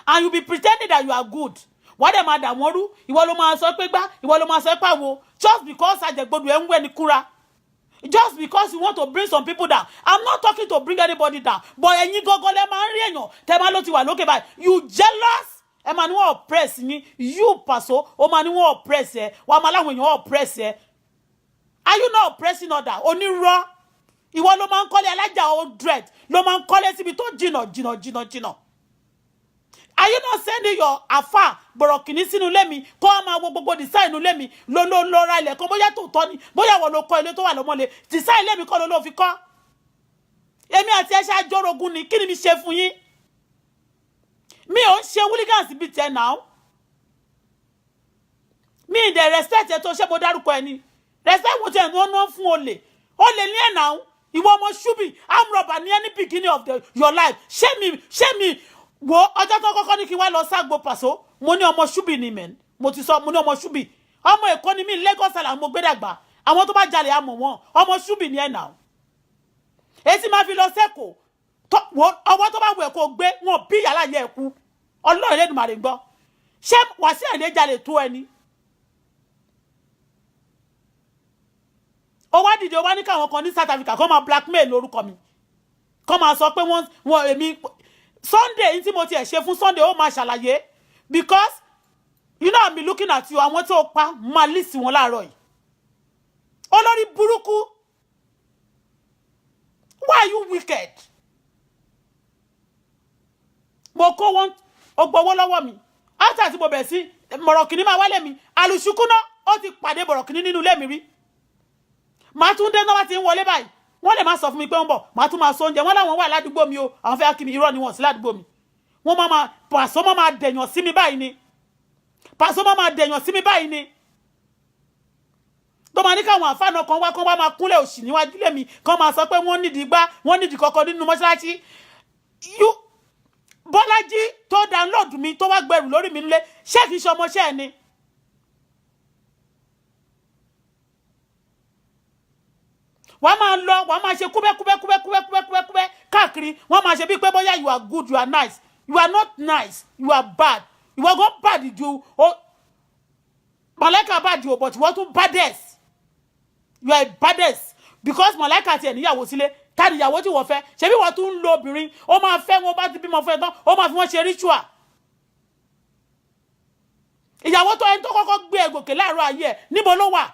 And you be pretending that you are good. Wọ́n dẹ̀ máa dà wọ́n rú, ìwọ ló máa sọ pé gbá, ìwọ ló máa sọ pé àwo, just because àjẹgbodò ẹ̀ ń wẹ̀ ní kúra. Just because you want to bring some people down. I'm not talking to bring anybody down. But ẹ̀yin gọ́gọ́ lẹ máa ń rí èèyàn, tẹ́ máa ló ti wà lókè báyìí. You jealous? Ẹ máa ní wọ́n oppress yín. You Paso, ó máa ní wọ́n oppress ẹ. Wọ́n máa láwọn èèyàn oppress ẹ. Are you not oppressing other? Onírọ́. Ìwọ ló máa ń kọ́lé alájà old dread. Ló máa ń kọ́lé síbi tó jìnà. Are you not sending your afa borokini sínú ilé mi kó máa wo gbogbo design inú ilé mi ló ra ilẹ̀ kan bóyá tó tọ́ ni bóyá wọ́n ló kọ́ ilé tó wà lọ́mọ́lé design ilé mi kọ́ ló fi kọ́. Èmi àti ẹ ṣe àjọrogún ni kí ni mi ṣe fún yín? Mi ò ṣe hooligans bí tẹ now. Mi ì dẹ̀ respect ẹ tó ṣe mo dárúkọ ẹ ni. Respect mo tẹ̀ wọ́n ná fún olè. Olè ní ẹ̀ now. Ìwọ ọmọ ṣúbì arm robber ní any beginning of your life. Ṣé mi wo ọjọ́ tó kọ́kọ́ ní kí wá lọ ságbo Paso mo ní ọmọ ṣúbì ni men mo ti sọ mo ní ọmọ ṣúbì ọmọ Èkó ni mi Lagos Island mo gbé dàgbà àwọn tó bá jalè àmọ́ wọn ọmọ ṣúbì ni ẹ̀ náà èsì máa fi lọ sẹ́kọ̀ọ́ ọwọ́ tó bá wù ẹ̀ kó gbé wọn bí yàrá yẹ ẹ̀kú Ọlọ́run Elédùmarè gbọ́ ṣé Wàsíù Àyìndé jalè tó ẹni ó wá dìde ó wá ní káwọn kan ní South Africa kó máa blackmail lórúkọ mi kó máa sọ pé wọ́n èmi Sunday tí mo ti ẹ̀ ṣe fún Sunday ó máa ṣàlàyé because you know I'm looking at you àwọn tó pa máa lísì wọn láàárọ̀ yìí olórí burúkú why are you wicked? Mo kó wọn ó gbowó lọ́wọ́ mi after tí mo bẹ̀ sí Bọ̀rọ̀kìnní máa wálé mi àlùṣùkú náà ó ti pàdé Bọ̀rọ̀kìnní nínú ilé mi rí màá tún dé náà wá ti ń wọlé báyìí wọ́n lè máa sọ fún mi pé ń bọ̀ màá tún máa sọ oúnjẹ wọ́n láwọn wà ládùúgbò mi o àwọn fẹ́ kí mi irọ́ ni wọ́n sí ládùúgbò mi wọ́n máa Paso máa dẹ̀yàn sí mi báyìí ni Paso máa dẹ̀yàn sí mi báyìí ni tó máa ní káwọn àfáànà kan wá máa kúnlẹ̀ òṣì níwájú lé mi kan máa sọ pé wọ́n nídìí gbá wọ́n nídìí kọ̀ọ̀kan nínú mọ́ṣáláṣí Bọ́lájí tó download mi tó wá gbẹrù lórí mi nílé ṣé kìí ṣe ọmọṣẹ́ ẹ̀ ni wọ́n máa lọ wọ́n máa ṣe kúbẹ́ káàkiri wọ́n máa ṣe bí pé bóyá you are good you are nice you are not nice you are bad you are go bad ju Màláíkà bad you but you want to baddest you are baddest because Màláíkà tiẹ̀ níyàwó sílé ta ni ìyàwó tí wọ́n fẹ́ ṣe bí wọ́n tún ń lo obìnrin ó máa fẹ́ wọn bá ti bímọ fẹ́ tán ó máa fi wọ́n ṣe ritual ìyàwó tó ẹni tó kọ́kọ́ gbé ẹgbòkè láàárọ̀ ayé ẹ̀ níbo ló wà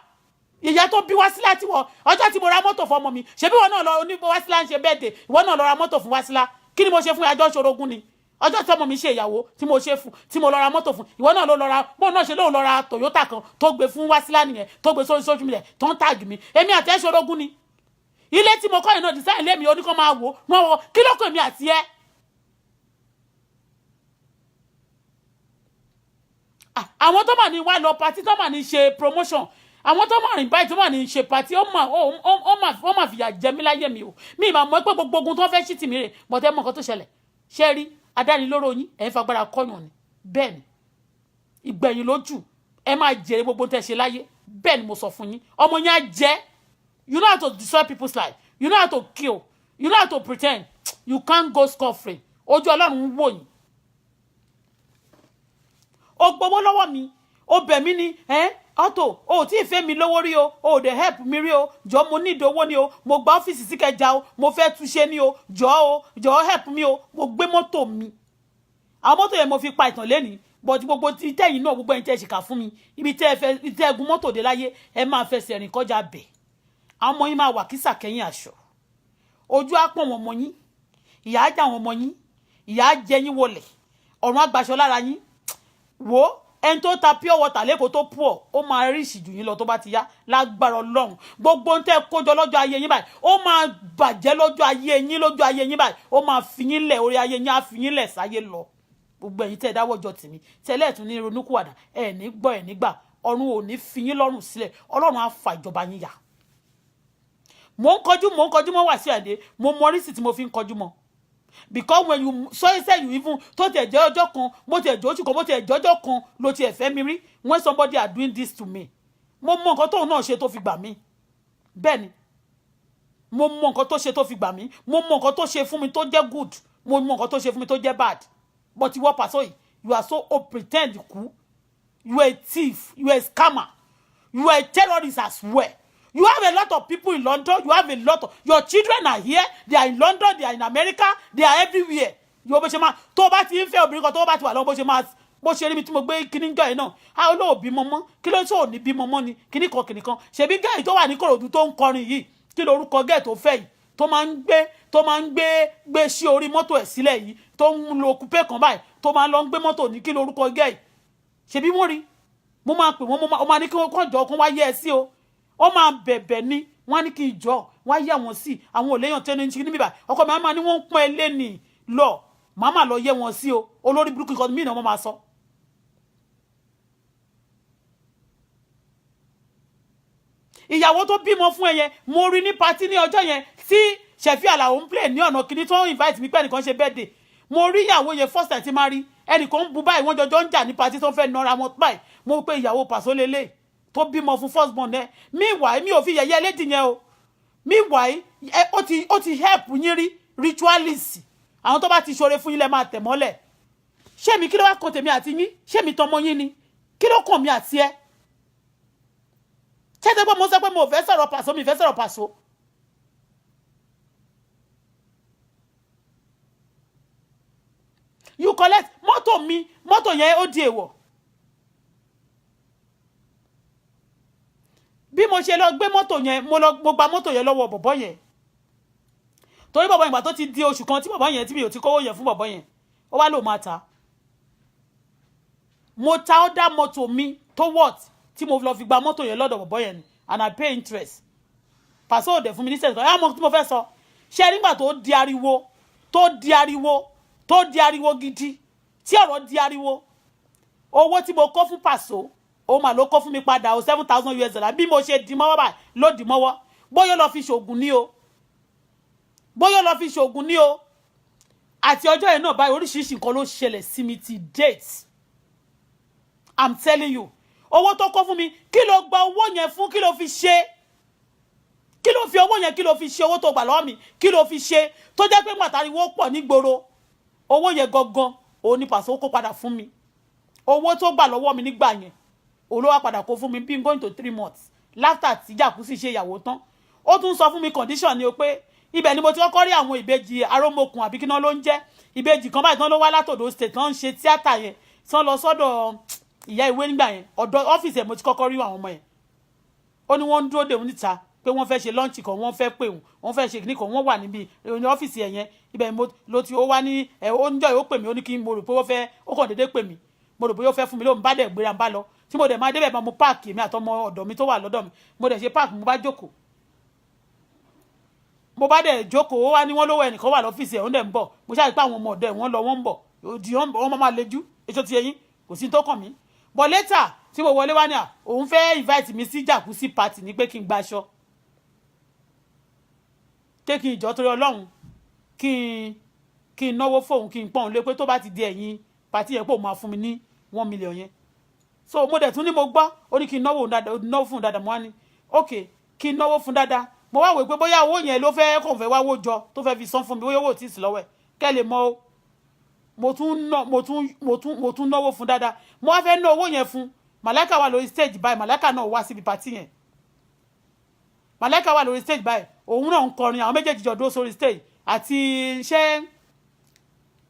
ìyá tó bí Wásílà tí wọ́n ọjọ́ tí mo ra mọ́tò fún ọmọ mi ṣebí wọ́n náà lọ ní Wásílà ń ṣe birthday ìwọ náà lọ ra mọ́tò fún Wásílà kí ni mo ṣe fún àjọ ṣorogún ni ọjọ́ tí ọmọ mi ṣe ìyàwó tí mo ṣe fún tí mo lọ ra mọ́tò fún ìwọ náà ló lọ ra bóun náà ṣe lóun lọ ra Toyota kan tó gbé fún Wásílà nìyẹn tó gbé sórí social media tó ń tag mi èmi àti ẹ ṣorogún ni ilé tí mo kọ́ yìí náà design lé mi oníkan máa wò wọ́n wọ kí ló kọ́ èmi àti ẹ. Àwọn tó mà ní wá lọ party tó mà ní ṣe promotion àwọn tó máa rìn báyìí tó máa ní ṣe pàtí ó máa fìyà jẹ mí láyé mi o mi ì máa mọ̀ pé gbogbo ogun tó fẹ́ ṣì tì mí rè bọ̀tẹ́ mọ̀ nǹkan tó ṣẹlẹ̀ ṣé rí adánilóró yín ẹ̀ ń fagbára kọ́yàn ni bẹ́ẹ̀ ni ìgbẹ̀yìn lójú ẹ máa jèrè gbogbo tẹ́ ṣe láyé bẹ́ẹ̀ ni mo sọ fún yín ọmọ yín á jẹ́ you know how to destroy people's life you know how to kill you know how to pretend you can't go scot-free ojú Ọlọ́run ń wò yín ó gbowó lọ́wọ́ mi ó bẹ̀ mí ní Auto o tí ì fẹ́ mi lówó rí o dẹ̀ help mi rí o jọ mo ní ìdówó ni o mo gba ọ́fíìsì sí Ìkẹjà o mo fẹ́ túnṣe ni o jọ help mi o mo gbé mọ́tò mi àwọn mọ́tò yẹn mo fi pa ìtàn lẹ́nìí but gbogbo tẹ́yìn náà gbogbo ẹ̀yin tẹ́ ṣìkà fún mi ibi tẹ́ ẹ̀gún mọ́tò dé láyé ẹ máa fẹsẹ̀ rìn kọjá bẹ̀ àwọn ọmọ yín máa wà kísà kẹ́yìn aṣọ ojú á pọ̀n wọn ọmọ yín ìyà á já wọn ọmọ yín ìyà á jẹ yín wọlẹ̀ ọ̀run àgbàṣọ lára yín wò ó ẹni tó ta pure water lẹ́kọ̀ọ́ tó pọ̀ ó máa rí ìṣìjú yín lọ tó bá ti yá lágbára Ọlọ́run gbogbo ń tẹ́ kójọ lọ́jọ́ ayé yín báyìí ó máa bàjẹ́ lọ́jọ́ ayé yín báyìí ó máa fi yín lẹ̀ orí ayé yín á fi yín lẹ̀ sáyé lọ gbogbo ẹ̀yin tẹ́ dáwọ́jọ tì mí tẹ́lẹ̀ tún ní ronúkúwàdà ẹ̀ ní gbọ́ ẹ̀ nígbà ọ̀run ò ní fi yín lọ́rùn sílẹ̀ Ọlọ́run á fa ìjọba yín yà mò ń kọjú mọ́ Wasiu Ayinde mo mọ orísìí tí mo fi ń kọjú mọ́ because when you say you even tó tiẹ̀ jẹ́ ọjọ́ kan mo tiẹ̀ jẹ́ oṣù kan mo tiẹ̀ jẹ́ ọjọ́ kan ló tiẹ̀ fẹ́ mi rí when somebody are doing this to me mo mọ nǹkan tóun náà ṣe tó fi gbà mí bẹ́ẹ̀ ni mo mọ nǹkan tó ṣe tó fi gbà mí mo mọ nǹkan tó ṣe fún mi tó jẹ́ good mo mọ nǹkan tó ṣe fún mi tó jẹ́ bad but ìwọ pàṣọ yìí you are so pretend kú you are a thief you are a scammer you are a terrorist as well. You have a lot of people in London. You have a lot of your children are here. They are in London. They are in America. They are everywhere. You bó ṣe máa tó bá ti ń fẹ́ obìnrin kan tó bá ti wà lọ́wọ́ bó ṣe máa bó ṣe rí mi tí mo gbé kíní jọ yìí náà. A ló bí mọ́mọ́ kí ló tó ní bí mọ́mọ́ ni kíní kan. Ṣebí gẹ́ẹ̀ tó wà ní Kòròdú tó ń kọrin yìí kí lorúkọ gẹ́ẹ̀ tó fẹ́ yìí tó máa ń gbé sí orí mọ́tò ẹ̀ sílẹ̀ yìí tó ń lo kúpé kan báyìí tó máa lọ ń gbé mọ́tò ní kí lorúkọ gẹ́ẹ̀ ṣebí wọ́n rí mo máa pè wọ́n mo máa ní kí wọ́n jọ kán wá yẹ ẹ sí o. Ó máa bẹ̀bẹ̀ ni wọ́n ní kí n jọ wọ́n yẹ wọn sí àwọn òléyàn tẹ́ni ní ṣíkí níbà ọkọ mi máa ní wọ́n ń pọ́n ẹlé ní lọ màmá lọ yẹ wọn sí o olórí burúkú kan mí náà wọ́n máa sọ. ìyàwó tó bímọ fún ẹ yẹn mo rí ní patí ní ọjọ́ yẹn tí Ṣẹ̀fí Àlàó ń play ní ọ̀nà kìíní tó ń invite mi pé ẹnìkan ṣe birthday mo rí ìyàwó yẹn first time tí máa rí ẹnìkan ń bu báyìí wọ́n jọjọ́ ń jà ní patí tó ń fẹ́ nọra wọn báyìí mo pé ìyàwó Pàṣọ lélẹ̀ tó bímọ fún first born ẹ meanwhile mi ò fi yẹ̀yẹ́ lédì yẹn o meanwhile ó ti help yín rí ritualist àwọn tó bá ti ṣoore fún yín lẹ máa tẹ̀ mọ́lẹ̀ ṣé mi kí ló wá kan tèmi àti yín ṣé mi tọmọ yín ni kí ló kàn mí àti ẹ ṣé tẹ́ pé mo sọ pé mo fẹ́ sọ̀rọ̀ Pàṣọ mi fẹ́ sọ̀rọ̀ Pàṣọ. You collect mọ́tò yẹn ó di èèwọ̀. Bí mo ṣe lọ gbé mọ́tò yẹn mo gba mọ́tò yẹn lọ́wọ́ bọ̀bọ́ yẹn torí bọ̀bọ́ yẹn gbà tó ti di oṣù kan tí bọ̀bọ́ yẹn tí mi ò ti kówó yẹn fún bọ̀bọ́ yẹn ó wá lò máa ta mo ta ọ́dà mọ́tò mi tó worth tí mo lọ fi gba mọ́tò yẹn lọ́dọ̀ bọ̀bọ́ yẹn and I pay interest Pàṣọ òde fún mi ní sẹ́yìn kan mọ́ tí mo fẹ́ sọ ṣe nígbà tó di ariwo gidi tí ọ̀rọ̀ di ariwo owó tí mo kó fún Pàṣọ ó mà ló kó fún mi padà o $7,000 bí mo ṣe dì mọ́wọ́ báyìí ló dì mọ́wọ́ bóyá lọ fi ṣògùn ní o àti ọjọ́ yẹn náà báyìí oríṣiríṣi nǹkan ló ṣẹlẹ̀ sí mi ti date I'm telling you owó tó kó fún mi kí ló gba owó yẹn fún kí ló fi ṣe kí ló fi owó yẹn kí ló fi ṣe owó tó gbà lọ́wọ́ mi kí ló fi ṣe tó jẹ́ pé màtàríwó pọ̀ nígboro owó yẹn gangan òun ni Pàṣọ kó padà fún mi owó tó gbà lọ́wọ́ mi nígbà yẹn olówó padà kó fún mi bí going to 3 months láfta tí Jàkúsì ṣe ìyàwó tán ó tún sọ fún mi condition ni o pé ibẹ̀ ni mo ti kọ́kọ́ rí àwọn ìbejì arómokùn àbí kíná ló ń jẹ́ ìbejì kan báyìí tán ló wá látòdò state tán ń ṣe tíátà yẹn tán lọ sọ́dọ̀ ìyá ìwé nígbà yẹn ọ̀dọ̀ ọ́fíìsì ẹ̀ mo ti kọ́kọ́ rí àwọn ọmọ yẹn ó ní wọ́n ń dúró dè wọ́n níta pé wọ́n fẹ́ ṣe lọ́ǹchì kan wọ́n fẹ́ pè wọ́n fẹ́ ṣe kìíní kan wọ́n wà níbi ní ọ́fíìsì ẹ̀ yẹn ibẹ̀ ló ti ó wá ní ó ń jọ ó pè mí ó ní kí mo rò pé ó kàn déédéé pè mí mo rò pé ó fẹ́ fún mi lóun bá dẹ̀ gbéra ń bá lọ tí mo dẹ̀ máa débẹ̀ máa mo páàkì mi àtọmọ ọ̀dọ̀ mi tó wà lọ́dọ̀ mi mo dẹ̀ ṣe páàkì mo bá jókòó mo bá dẹ̀ jókòó ó wá ní wọ́n lówó ẹnìkan wà lọ́fíìsì ẹ̀ ó dẹ̀ ń bọ̀ mo ṣáà pé àwọn ọmọ ọ̀dọ̀ ẹ̀ wọ́n lọ wọ́n ń bọ̀ òdì wọ́n máa lejú èso ti ẹyin kò sí tó kàn mí but later tí mo wọlé wá ní òun fẹ́ invite mi sí jacuzzi party ní pé kí n gbaṣọ pé kí n jọ torí Ọlọ́run kí n náwó fóun kí n pọ́n lé pé tó bá ti di ẹ̀yìn party yẹn pé òun máa fún mi ní 1 million yẹn so mo dẹ̀ tún ní mo gbọ́ ó ní kí n náwó fún dáadáa mo wá ní ok kí n náwó fún dáadáa mo wá wò pé bóyá owó yẹn ló fẹ́ kàn fẹ́ wáwó jọ tó fẹ́ fi san fún mi bóyá owó tí ì sí lọ́wọ́ ẹ̀ kẹ́ lè mọ̀ mo tún náwó fún dáadáa mo wá fẹ́ ná owó yẹn fún Màláíkà wà lórí stage báyìí Màláíkà náà wá síbi party yẹn Màláíkà wà lórí stage báyìí òun náà ń kọrin àwọn méjèèjì jọ dúró sórí stage àti ṣé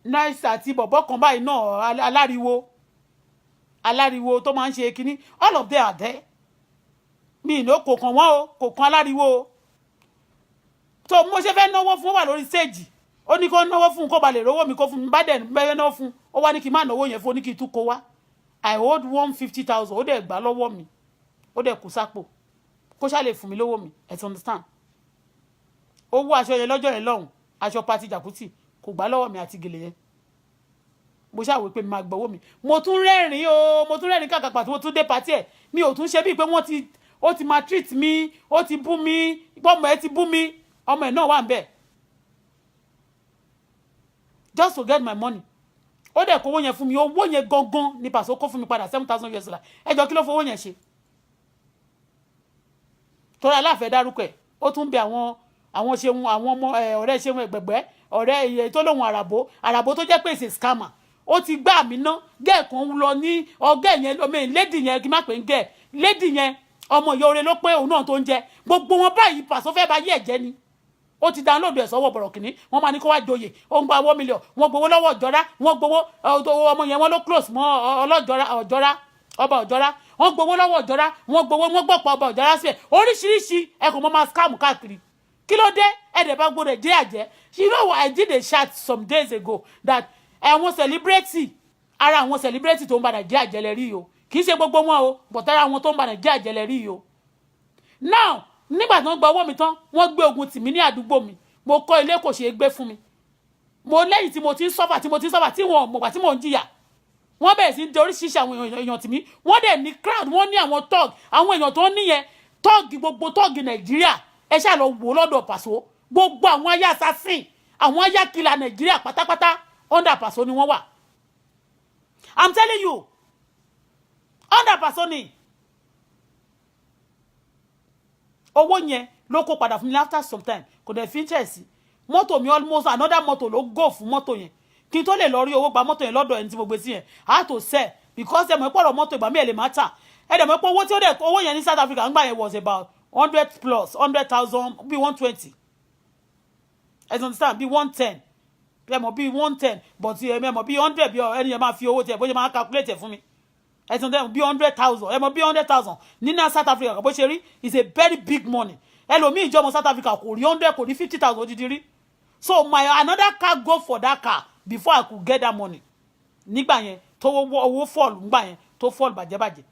nice àti bọ̀bọ̀ kan báyìí náà aláriwo tó máa ń ṣe kinní all of them are there mi ìlú kò kàn wọ́n o kò kan aláriwo o tó mo ṣe fẹ́ náwó fún wà lórí stage ó ní kó náwó fún kó ba lè rówó mi kó fún mi bá dẹ̀ bẹ́ẹ̀ náwó fún ó wá ní kí n má náwó yẹn fún ó ní kí n tún kó wá I hold 150,000 ó dẹ̀ gbà lọ́wọ́ mi ó dẹ̀ kú sápò kó ṣá lè fún mi lówó mi ẹ ti understand owó aṣọ yẹn lọ́jọ́ yẹn lọ́hùn aṣọ pati jàkútì kò gbà lọ́wọ́ mi àti gèlè yẹn mo ṣàwò pé mi máa gbowó mi mo tún rẹ́rìn kàkà pàtó mo tún dé pati ẹ̀ mi ò tún ṣe bíi pé ó ti máa treat mi ó ti bú mi ọmọ ẹ ti bú mi ọmọ ẹ náà wà ń bẹ̀ just to get my money ó dẹ̀ kówó yẹn fún mi owó yẹn gangan ní Paso kó fún mi padà $7,000 ẹjọ́ kí ló fowó yẹn ṣe torí aláfẹ́ dárúkọ ẹ̀ ó tún bẹ àwọn ṣeun àwọn ọmọ ọ̀rẹ́ ṣeun ẹ̀gbẹ̀gbẹ́ ọ̀rẹ́ iye tó lóhun àràbó tó jẹ́ pé ṣe scammer ó ti gbá mi ná gẹ́ẹ̀kan lọ ní ọgẹ́ yẹn lómi lady yẹn kí n má pè ń gẹ́ẹ̀ lady yẹn ọmọ ìyá oore ló pé òun náà tó ń jẹ gbogbo wọn báyìí Paso fẹ́ bá yé ẹ̀jẹ̀ ni ó ti download ẹ̀ sọ́wọ́ bọ̀rọ̀ kìíní wọ́n máa ní kó wá joyè ó ń gba 1 million wọ́n gbowó lọ́wọ́ ọ̀jọ́ra wọ́n gbowó ọmọ yẹn wọ́n ló close mọ́ ọlọ́jọ́ra ọba ọ̀jọ́ra wọ́n gbowó lọ́wọ́ ọ̀jọ́ra wọ́n gbọ́pọ̀ ọba ọ̀jọ́ra síbẹ̀ oríṣiríṣi ẹ̀kọ́ mọ́ máa scam káàkiri kí ló dé ẹ̀dẹ̀ bá gbọ́dọ̀ jẹ́ àjẹ́ you know what I did a chat some days ago that àwọn celebrity ara àwọn celebrity tó ń ba Nàìjíríà jẹ́ lẹ́rí o kì í ṣe gbogbo wọn o but ara àwọn tó ń ba Nàìjíríà jẹ́ lẹ́rí o now nígbà tí wọ́n gba owó mi tán wọ́n gbé ogun tì mí ní àdúgbò mi mo kọ́ ilé kò ṣeé gbé fún mi mo lẹ́yìn tí mo ti ń sọ́fà tí wọ́n mọ̀gbà tí mò ń jìyà wọ́n bẹ̀rẹ̀ sí oríṣiríṣi àwọn èèyàn tì mí wọ́n dẹ̀ ní crowd wọ́n ní àwọn tọ́ọ̀gì àwọn èèyàn tó níyẹn tọ́ọ̀gì gbogbo tọ́ọ̀gì Nàìjíríà ẹ ṣáà lọ wò lọ́dọ̀ Paso gbogbo àwọn ayé assassin àwọn ayé kìlà Nàìjíríà pátápátá under Paso ni wọ́n wà I'm telling you under Paso ni owó yẹn ló kó padà fún mi after some time kò dẹ̀ fi ń tẹ̀ sí mọ́tò mi almost another mọ́tò ló go fún mọ́tò yẹn kí n tó lè lọ rí owó gba mọ́tò yẹn lọ́dọ̀ ẹni tí mo gbé sí yẹn I had to sell because ẹ mọ̀ pé ọ̀rọ̀ mọ́tò ìgbà mi ẹ̀ lè má tà ẹ dẹ̀ mọ̀ pé owó tí ó dẹ̀ owó yẹn ní South Africa ń gbà yẹn was about 100 plus 100,000 bí 120 ẹ ti understand bí 110 ẹ mọ̀ bí 110 but ẹ mọ̀ bí 100 bí ẹni yẹn máa fi owó tiẹ̀ bó ṣe máa calculate ẹ̀ fún mi ẹ ti understand bí 100,000 ẹ mọ̀ bí 100,000 nínú South Africa bó ṣe rí is a very big money ẹlòmíì ìjọmọ South Africa kò rí 100 kò rí 50,000 odidi rí so another car go for that car before I could get that money nígbà yẹn tó owó fall nígbà yẹn tó fall bàjẹ́bàjẹ́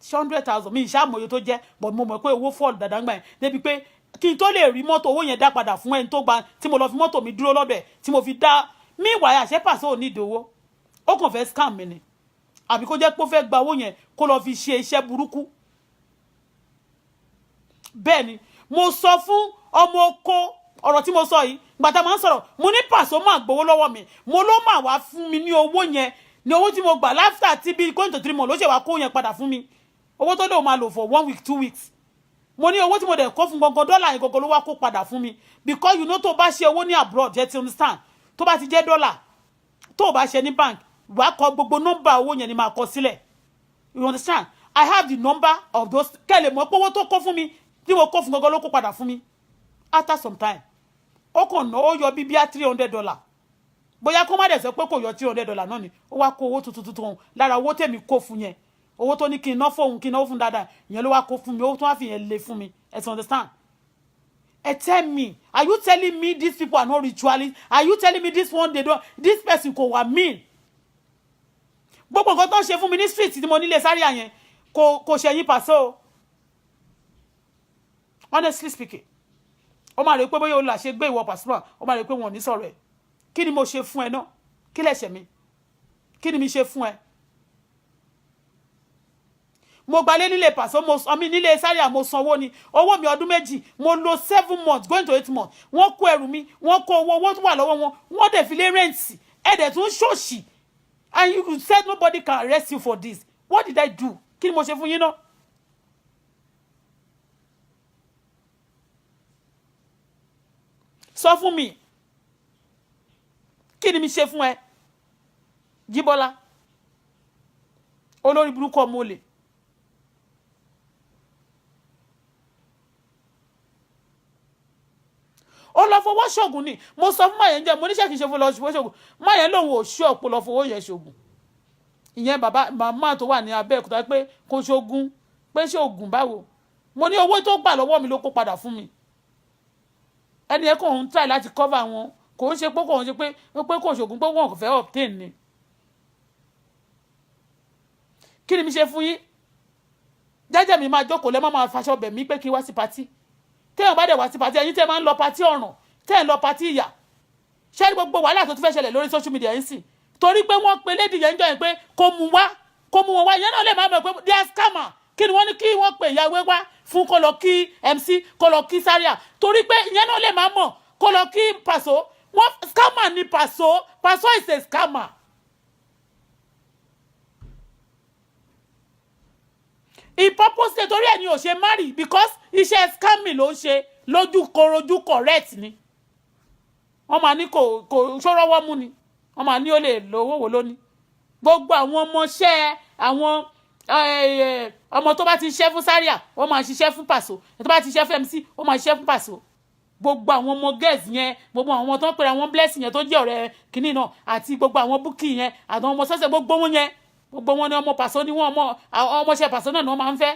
100,000 mi ìṣàmọye tó jẹ́ but mo mọ̀ pé owó fall dáadáa nígbà yẹn débi pé kí n tó lè rí mọ́tò owó yẹn dá padà fún ẹni tó gba tí mo lọ fi mọ́tò mi dúró lọ́dọ̀ ẹ̀ tí mo fi dá mí ìwà àṣẹ Paso ò ní ìdòwó ó kàn fẹ́ scam mi ni àbí kó jẹ́ pé ó fẹ́ gba owó yẹn kó lọ fi ṣe iṣẹ́ burúkú bẹ́ẹ̀ ni mo sọ fún ọmọ oko ọ̀rọ̀ tí mo sọ yìí gbàtà máa ń sọ̀rọ̀ mo ní Paso máa gbowó lọ́wọ́ mi mo ló máa wá fún mi ní owó yẹn ní owó tí mo gbà láfíà tí bí going to 3 months ló ṣe wá kó yẹn padà fún mi owó tó dẹ̀ máa lò for 1 week 2 weeks mo ní owó tí mo dẹ̀ kó fún gangan dọ́là yẹn gangan ló wá kó padà fún mi because you know tó bá ṣe owó ní abroad yẹn ti understand tó bá ti jẹ́ dọ́là tó bá ṣe ní bank wàá kọ gbogbo nọ́mbà owó yẹn ni máa kọ sílẹ̀ you understand I have the number of those kẹ́lẹ̀ mọ́ pé owó tó kó fún mi tí mo kó fún gangan ló kó padà fún mi after some time ó kàn ná ó yọ bí $300 bóyá kó má dẹ̀ sọ pé kò yọ $300 náà ni ó wá kó owó tuntun lára owó tèmi kó fún yẹn owó tó ní kí n ná fóun kí n náwó fún dáadáa ìyẹn ló wá kó fún mi owó tó wá fi yẹn lé fún mi ẹ ti understand tell me are you telling me these people are not ritualists are you telling me this one they don't this person kò wà mean gbogbo nǹkan tó ń ṣe fún mi ní street tí mo nílé sáré àyẹn kò ṣẹ̀yìn Paso honestly speaking ó máa rè pé bóyá o là ṣe gbé ìwọ Pasuma ó máa rè pé wọn ò ní sọ̀rọ̀ ẹ̀ kí ni mo ṣe fún ẹ náà kí lẹ̀ṣẹ̀ mi kí ni mi ṣe fún ẹ mo gbalé nílé Paso mo àmì nílé Zaria mo sanwó ni owó mi ọdún méjì mo lò 7 months going to 8 months wọ́n kó ẹrù mi wọ́n kó owó tó wà lọ́wọ́ wọn wọ́n dẹ̀ fi lé rent ẹ dẹ̀ tún ṣòṣì and you said nobody can arrest you for this. What did I do? Kí ni mo ṣe fún yín náà? Sọ fún mi. Kí ni mi ṣe fún ẹ? Jíbọ́lá. Olórí burúkú ọmọ olè. Ó lọ fowó ṣògùn ni. Mo sọ fún Máyẹn jẹ́ mo níṣẹ́ kì í ṣe fún lọ fowó ṣògùn. Máyẹn lòun ò ṣú ọ̀pọ̀ lọ fowó yẹn ṣògùn. Ìyẹn bàbá màmá tó wà ní Abẹ́òkúta pé kò ṣògùn pé ṣògùn báwo. Mo ní owó tó gbà lọ́wọ́ mi ló kó padà fún mi. Ẹni ẹ kò ń try láti cover wọn. Kò ń ṣe pé kò ń ṣe pé kò ṣògùn pé wọn kò fẹ́ obtain ni. Kí ni mi ṣe fún yín? Jẹ́jẹ́ mi máa jókòó lẹ́ máa faṣọ bẹ̀ mí pé kí wá sí party. Téèyàn bá dẹ̀ wá sí party ẹ̀yin tẹ́ máa ń lọ party ọ̀ràn tẹ́ ń lọ party ìyà. Ṣé gbogbo wàhálà tó ti fẹ́ ṣẹlẹ̀ lórí social media yín sì torí pé wọ́n pe lady yẹn jọ yẹn pé kó mú wọn wá ìyẹn náà lè máa mọ̀ pé they are scammer kí ni wọ́n ní kí wọ́n pè ìyàwó wá fún kó lọ kí MC kó lọ kí Zaria torí pé ìyẹn náà lè máa mọ̀ kó lọ kí Paso wọ́n scammer ni Paso is a scammer. Ìpọ́pọ́sẹ̀ torí ẹ̀ ni ò ṣe marry because iṣẹ́ scamming ló ń ṣe lójú correct ni. Wọ́n máa ní kò ṣọ́rọ́wọ́ mú ni. Wọ́n máa ní ó lè lówó wò lónìí. Gbogbo àwọn ọmọọṣẹ́ àwọn ọmọ tó bá ti ṣiṣẹ́ fún Zaria wọ́n máa ṣiṣẹ́ fún Paso. Tó bá ti ṣiṣẹ́ fún MC wọ́n máa ṣiṣẹ́ fún Paso. Gbogbo àwọn ọmọ girls yẹn gbogbo àwọn ọmọ tó ń pèrè àwọn blessing yẹn tó jẹ́ ọ̀rẹ́ kìíní náà àti gbogbo àwọn búkì yẹn àtàwọn ọmọ sọ́sẹ̀ gbogbo wọn yẹn gbogbo wọn ni ọmọ Paso ni wọn ọmọọṣẹ́ Paso náà ni wọ́n máa ń fẹ́.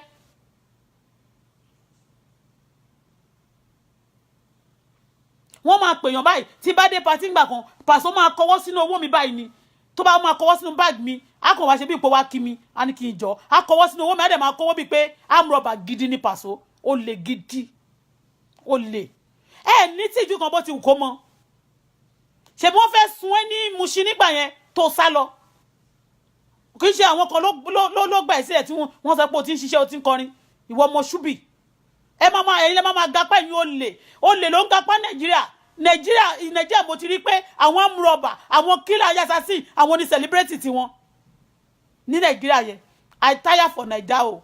Wọ́n máa pèèyàn báyìí tí bá dé party ńgbà kan Paso máa kọwọ́ sínú owó mi báyìí ni tó bá máa kọwọ́ sínú bag mi a kàn wá ṣe bí ipò wá kí mi a ní kí n jọ a kọwọ́ sínú owó mi a dẹ̀ máa kọwọ́ bíi pé amrọ̀bà gidi ni Paso ó lè gidi ó lè ní tìjú kan bó ti wù kó mọ ṣe bí wọ́n fẹ́ sun ẹ́ ní Mushin nígbà yẹn tó sá lọ kì í ṣe àwọn kan ló gbà ẹ́ sílẹ̀ tí wọ́n sọ pé o ti ń ṣiṣẹ́ o ti ń kọrin ìwọ ọmọ ṣúbì ẹ̀yin lẹ́ máa gapá ẹ̀yin olè ló ń gapá Nàìjíríà mo ti rí pé àwọn amúrọ̀bà àwọn kílà ayásásí àwọn ní celebrity tiwọn ní Nàìjíríà yẹn I tire for Naija o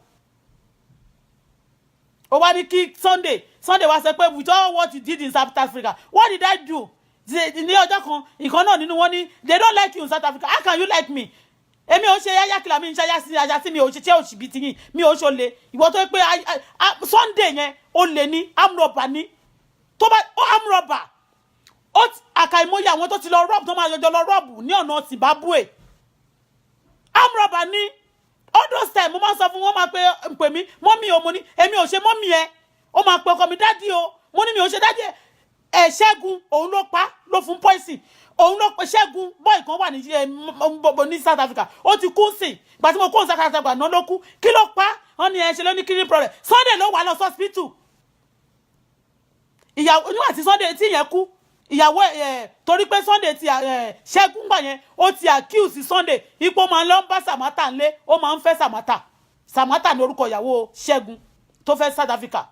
wá ní kí Sunday wá sọ pé with all what you did in South Africa what did I do ní ọjọ́ kan ìkan náà nínú wọn ní they don't like you in South Africa how can you like me èmi ò ṣe yáyákìlá mi ń ṣe ayásí mi ò ṣe òṣìbí tiyín mi ò ṣọlẹ ìwọ tó pé Sunday yẹn ó lè ní amúrọ̀bà ní tó bá amúrọ̀bà àkàìmọye àwọn tó ti lọ rọ́ọ̀bù tó máa yọjọ lọ rọ́ọ̀bù ní ọ̀nà Zimbabwe amúrọ̀bà ní all those time mo máa sọ fún wọn máa pè mí mọ́mí o mo ní èmi ò ṣe mọ́mí ẹ ó máa pe ọkọ mi dádì o mo ní mi ò ṣe dádì ẹ Ṣẹ́gun òun ló pa ló fún poison òun ló pe Ṣẹ́gun boy kan wà ní South Africa ó ti kú sí ìgbà tí mo kó South Africa náà ló kú kí ló pa wọn ni ẹ ṣe ló ní kidney problem Sunday ló wà lọ hospital ìyàwó nígbà tí Sunday tí yẹn kú ìyàwó torí pé Sunday ti Ṣẹ́gun gbà yẹn ó ti accuse Sunday ipò máa ń lọ bá Samantha ńlé ó máa ń fẹ́ Samantha ní orúkọ ìyàwó Ṣẹ́gun tó fẹ́ South Africa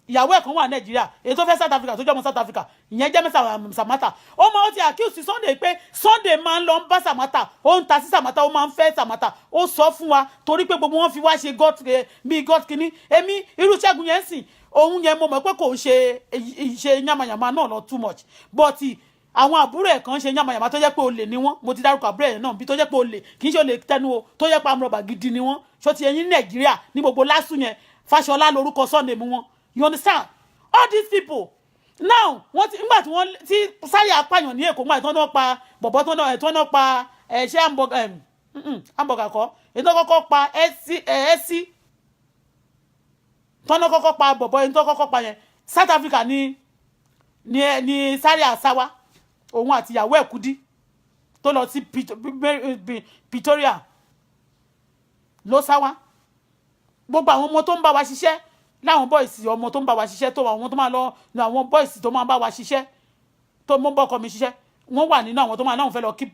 ìyàwó ẹ̀ kan wà Nàìjíríà èyí tó fẹ́ South Africa tó jẹ́ ọmọ South Africa ìyẹn jẹ́ Samantha ó ti accuse Sunday pé Sunday máa ń lọ bá Samantha ó ń ta sí Samantha ó máa ń fẹ́ Samantha ó sọ fún wa torí pé gbogbo wọn fi wá ṣe God kìíní èmi irú Ṣẹ́gun yẹn sìn òun yẹn mo mọ̀ pé kò ṣe yamayama náà lọ too much but àwọn àbúrò ẹ̀ kan ṣe yamayama tó jẹ́ pé olè ni wọ́n mo ti dárúkọ àbúrò ẹ̀ náà bí tó jẹ́ pé olè kì í ṣe olè tẹnu o tó jẹ́ pé amúrọ̀bà gidi ni wọ́n ṣó ti ẹ̀yin Nàìjíríà ní gbogbo lásù yẹn Fáṣọlá lórúkọ Sunday mu wọn you understand all these people now wọ́n ti nígbà tí wọ́n ti Zaria apààyàn ní Èkó nígbà tí wọ́n pa bọ̀bọ̀ tí wọ́n pa ṣé hamburger kọ́ èyí tó kọ́kọ́ pa ẹ̀sì tọ́nà kọ́kọ́ pa bọ̀bọ̀ ẹni tó kọ́kọ́ pa yẹn South Africa ni Zaria sáwá òun àti ìyàwó ẹ̀ Kudi tó lọ sí Pretoria ló sáwá gbogbo àwọn ọmọ tó ń bá wa ṣiṣẹ́ láwọn boys ọmọ tó ń bá wa ṣiṣẹ́ tó àwọn tó máa lọ ní àwọn boys tó máa bá wa ṣiṣẹ́ tó mọ́ bọ́kọ mi ṣiṣẹ́ wọ́n wà nínú àwọn tó máa náà fẹ́ lọ kí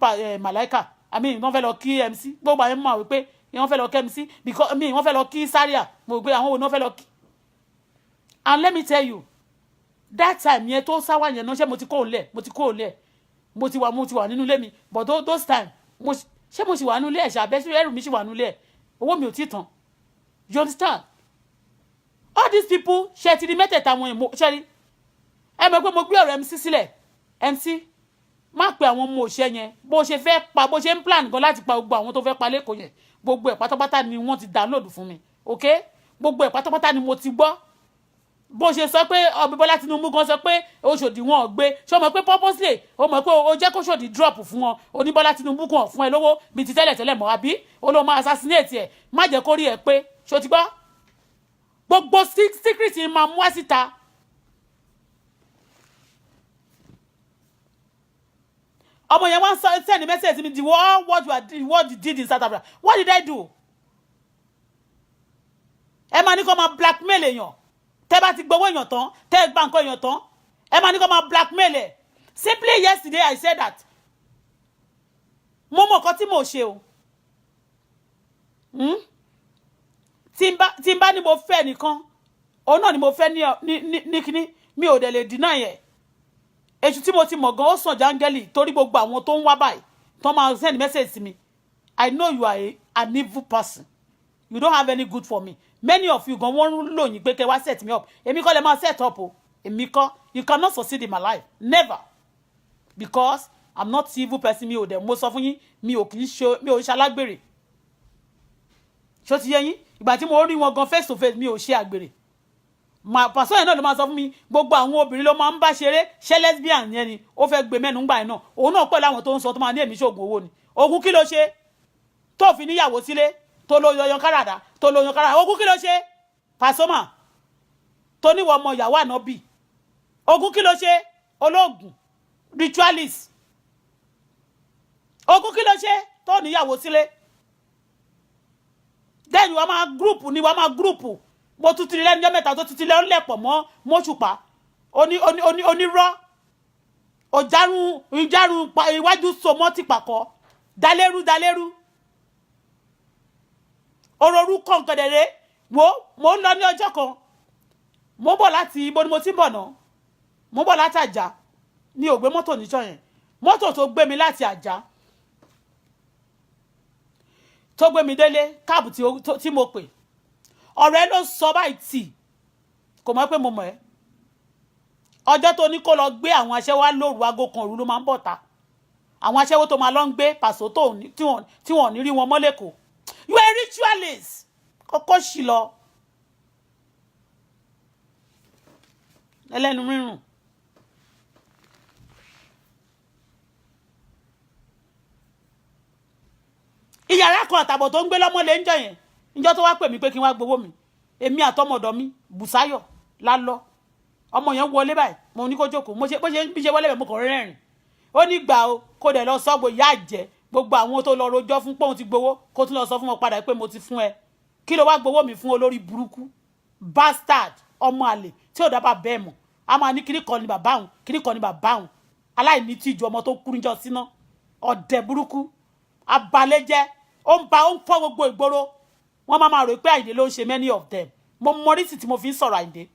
Màláìkà wọ́n fẹ́ lọ kí MC gbogbo àyẹ̀mọ́ wípé wọ́n fẹ́ lọ kẹ́ MC because mi wọ́n fẹ́ lọ kí Zaria mo gbé àwọn wo ni wọ́n fẹ́ lọ kí. And let me tell you that time yẹn tó sáwà yẹn náà ṣé mo ti kó lẹ̀ mo ti wà nínú ilé mi but those time ṣé mo sì wà nínú ilé ẹ̀ ṣàbẹ́sí ẹrù mi sì wà nínú ilé ẹ̀ owó mi ò tí tán you understand all these people ṣe ti di mẹ́tẹ̀ẹ̀ta wọn yẹn ṣe rí ẹ mọ̀ pé mo gbé ọ̀rọ̀ MC sílẹ̀ MC má pe àwọn ọmọ òṣè yẹn bó ṣe fẹ́ pa bó ṣe ń plan gan láti pa gbogbo àwọn tó fẹ́ pa lẹ́kọ̀ọ́ yẹn gbogbo ẹ̀ pátápátá ni wọ́n ti download fún mi okay gbogbo ẹ̀ pátápátá ni mo ti gbọ́ bó ṣe sọ pé Bọ́lá Tinubu gan sọ pé Òṣòdì wọn ò gbé ṣé o mọ̀ pé purposely o mọ̀ pé o jẹ́ kó Òṣòdì drop fún wọn oní Bọ́lá Tinubu kan fún ẹ lówó bí ti tẹ́lẹ̀ mọ́ àbí o ló máa assassinate ẹ̀ má jẹ́ kó rí ẹ pé ṣó ti gbọ́ gbogbo secret yìí máa mú wá síta. Ọmọ yẹn wá send a message to me what you did in South Africa. What did I do? Ẹ máa ní kó máa blackmail èèyàn. Tẹ́ bá ti gbowó èèyàn tán, tẹ́ gba nǹkan èèyàn tán. Ẹ máa ní kó máa blackmail ẹ̀. Simply yesterday I said that. Mo mọ̀ nǹkan tí mo ṣe o. Tí n bá ní mo fẹ́ nìkan, òun náà ni mo fẹ́ ní kíní, mi ò dẹ̀ lè deny ẹ̀. Èṣù tí mo ti mọ̀ gan ó sàn jangeli torí gbogbo àwọn tó ń wá báyìí tó máa send message to me. I know you are an evil person. You don't have any good for me. Many of you gan wọ́n lò yín pé kẹ́ wá set me up. Èmi kọ́ lè máa set up o. Èmi kọ́. You cannot succeed in my life. Never. Because I'm not evil person mi ò dẹ̀ mo sọ fún yín mi ò ṣalágbèrè. Ṣó ti yé yín? Ìgbà tí mo rí wọn gan face to face mi ò ṣe àgbèrè. Pàṣọ yẹn náà ló máa sọ fún mi gbogbo àwọn obìnrin ló máa ń bá ṣeré ṣé lesbian yẹn ni ó fẹ́ gbé mẹ́nu ńgbà yẹn náà òun náà pẹ̀lú àwọn tó ń sọ tó máa ní èmi ṣoògùn owó ni ogun kí ló ṣe tó fi níyàwó sílé tó lo yan káràdá ogun kí ló ṣe Pasuma tó níwọ̀ ọmọ ìyàwó ànábì ogun kí ló ṣe olóògùn ritualist ogun kí ló ṣe tó níyàwó sílé then wọ́n máa group mo tún ti lẹ́nu mẹ́ta tó ti lẹ́ lẹ́pọ̀ mọ́ mọ́ṣùpá onírọ́ ìjárun iwájú sọmọ́ ti pàkọ́ dalérú ororú kọ̀ǹkẹ̀dẹ̀rẹ́ mo ń lọ ní ọjọ́ kan mo bọ̀ láti ibo ni mo ti ń bọ̀ náà mo bọ̀ láti Àjà ní ò gbé mọ́tò níjọ́ yẹn mọ́tò tó gbé mi láti Àjà tó gbé mi délé káàbù tí mo pè ọ̀rẹ́ ló sọ báyìí tì kò mọ̀ pé mo mọ̀ ẹ́ ọjọ́ tó ní kó lọ gbé àwọn aṣẹ́wó wá lóru aago kan òru ló máa ń bọ̀ ta àwọn aṣẹ́wó tó máa lọ ń gbé pàṣọ tí wọ́n ní rí wọn mọ́lẹ́kọ̀ọ́ you are a ritualist kọ́kọ́ sì lọ ẹlẹ́nu rírùn ìyàrá kan àtàbọ̀ tó ń gbé lọ́mọlé ń jọ yẹn níjọ́ tó wá pè mí pé kí n wá gbowó mi èmi àtọmọdọ̀ mi Bùsáyọ̀ lálọ́ ọmọ yẹn wọlé báyìí mo ní kó jókòó mo ṣe bí ṣe wọlé bẹ́ẹ̀ mo kàn rẹ́rìn ó ní gbà o kó dẹ̀ lọ sọ́gbò ìyá àjẹ́ gbogbo àwọn tó lọ rojọ́ fún pé òun ti gbowó kó tún lọ sọ fún wọn padà pé mo ti fún ẹ kí ló wá gbowó mi fún olórí burúkú bastard ọmọ àlè tí ò dábàá bẹ́ẹ̀ mọ̀ a máa ní kíní kan ní bàbá òun kíní kan ní bàbá òun aláìní tíjú ọmọ tó kú níjọ́ síná ọ̀dẹ̀ burúkú abalẹ́jẹ́ ó ń fọ́ gbogbo ìgboro wọ́n máa rò pé Àyìndé ló ń ṣe many of them mo mọrísì tí mo fi ń sọ̀rọ̀ Àyìndé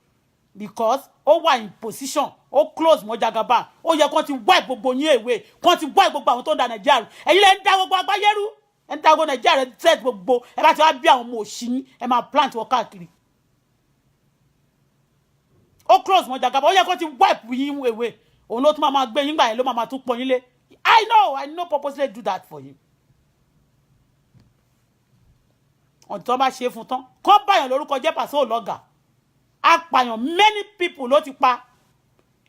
because ó wà in position ó close mọ́ Jagaban ó yẹ kán ti wá gbogbo yín èwe kán ti wá gbogbo àwọn tó ń da Nàìjíríà rú ẹ̀yin lẹ́ ń dá gbogbo àgbáyé rú ẹ̀ ń dá gbogbo Nàìjíríà rẹ̀ tẹ́ gbogbo ẹ bá ti wá bí àwọn ọmọ òṣì yín ẹ máa plant wọn káàkiri ó close mọ́ Jagaban ó yẹ kán ti wá yín èwe òun ló tún máa gbé yín gbà yẹn ló máa tún pọ̀ yín lé I know purposely do that for you. Ọ̀tọ́ bá ṣe fún tán kọ́ báyàn lórúkọ jẹ́ pàṣẹ òlọ́gà apàyàn many people ló ti pa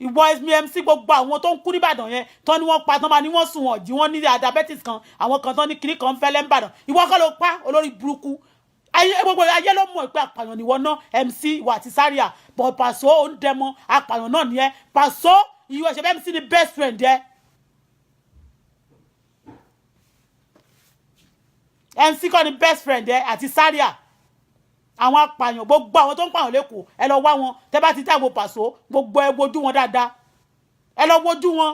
ìwọ MC gbogbo àwọn tó ń kú nìbàdàn yẹn tán ni wọ́n pa tán máa ní wọ́n sùn wọ́n jí wọ́n ní diabetes kan àwọn kan tán ní kiri kan fẹ́lẹ́ nìbàdàn ìwọ kọ́ ló pa olórí burúkú gbogbo ayé ló mọ̀ pé apàyàn nìwọ náà MC ìwà àti Zaria bọ̀ Paso ó ń dẹmọ apàyàn náà nìyẹn Paso ìwọ ẹ̀ṣẹ̀ MC ni best friend yẹ MC kọ́ ni best friend ẹ àti Zaria àwọn apààyàn gbogbo àwọn tó ń pààyàn lẹ́kọ̀ọ́ ẹ lọ wá wọn tẹ́ bá ti dáàbò Paso gbogbo ẹ wojú wọn dáadáa ẹ lọ wojú wọn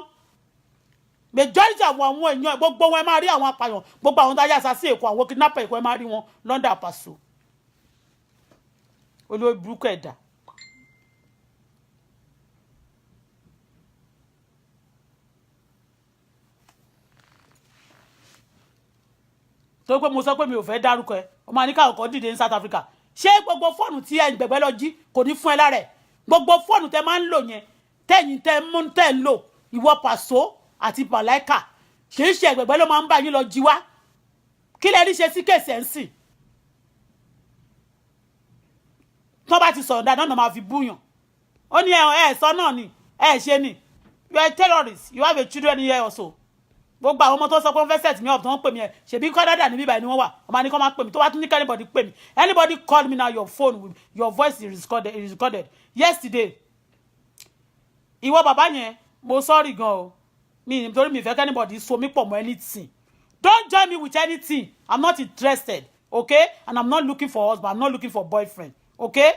majority àwọn èèyàn gbogbo wọn ẹ máa rí àwọn apààyàn gbogbo àwọn táyà sá sí Èkó àwọn kidnapper Èkó ẹ máa rí wọn London Paso olórí burúkú ẹ̀dá. tó pé mo sọ pé mi ò fẹ́ dárúkọ ẹ ọmọ àníkà ọkọ̀ dìde ní South Africa ṣé gbogbo fóònù tí ẹ gbẹ̀gbẹ́ lọ jí kò ní fún ẹ lára ẹ̀ gbogbo fóònù tẹ máa ń lò yẹn tẹ̀yìn tẹ mú tẹ̀ ń lò ìwọ Paso àti Malaika kì í ṣe ẹgbẹ̀gbẹ́ ló máa ń bá yín lọ jí wá kí lẹ rí ṣe sí kèsì ẹ̀ ń sìn tó bá ti sọ̀rọ̀ dáadáa náà máa fi búyàn ó ní ẹ sọ náà ni ẹ ṣe ni you are a terrorist you have a children here also gbogbo àwọn ọmọ tó sọ pé wọ́n fẹ́ set me up tó ń pè mí ẹ ṣèbí Canada níbí báyìí ni wọ́n wà ọmọ ní kó máa pè mí tó bá tún ní anybody pè mí anybody call me now your phone with your voice is recorded yesterday ìwọ bàbá yẹn mo sorry gan o mi nítorí mi fẹ́ kí anybody so mi pọ̀ mọ́ anything don't join me with anything I'm not interested okay and I'm not looking for husband I'm not looking for boyfriend okay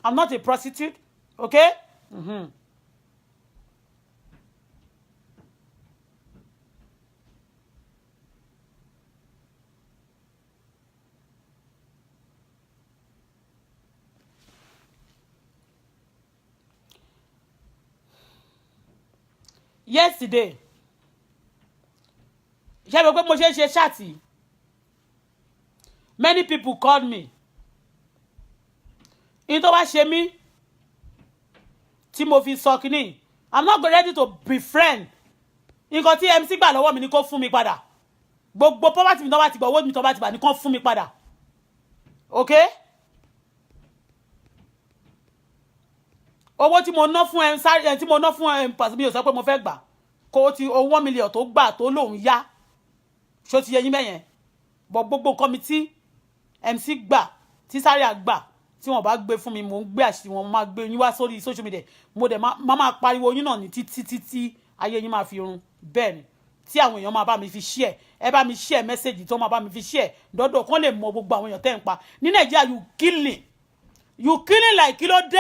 I'm not a prostitute okay. Mm-hmm. Yesterday ṣé mo pé mo ṣe ṣáàtì many people called me in tó bá ṣe mí tí mo fi sọ kínní I'm not ready to befriend nǹkan tí MC gbà lọ́wọ́ mi ni kó fún mi padà gbogbo poverty mi tó bá ti gbà owó mi tó bá ti gbà ni kó fún mi padà okay owó tí mo ná fún ẹ sáré tí mo ná fún ẹ Paso mi ò sọ pé mo fẹ́ gbà kó ti owó 1 million tó gbà tó lòun yá ṣó ti yẹ yín mẹ́yẹn bọ̀ gbogbo committee MC gbà tí sáré àgbà tí wọ́n bá gbé fún mi mò ń gbé àṣírí wọn máa gbé yín wá sórí social media mo dẹ̀ máa pariwo yín náà ní títí ayé yín máa fi run bẹ́ẹ̀ ni tí àwọn èèyàn máa bá mi fi share ẹ bá mi share message tó máa bá mi fi share dọ́dọ̀ kán lè mọ gbogbo àwọn èèyàn tẹ́ ń pa ní Nàìjíríà you killing like kí ló dé.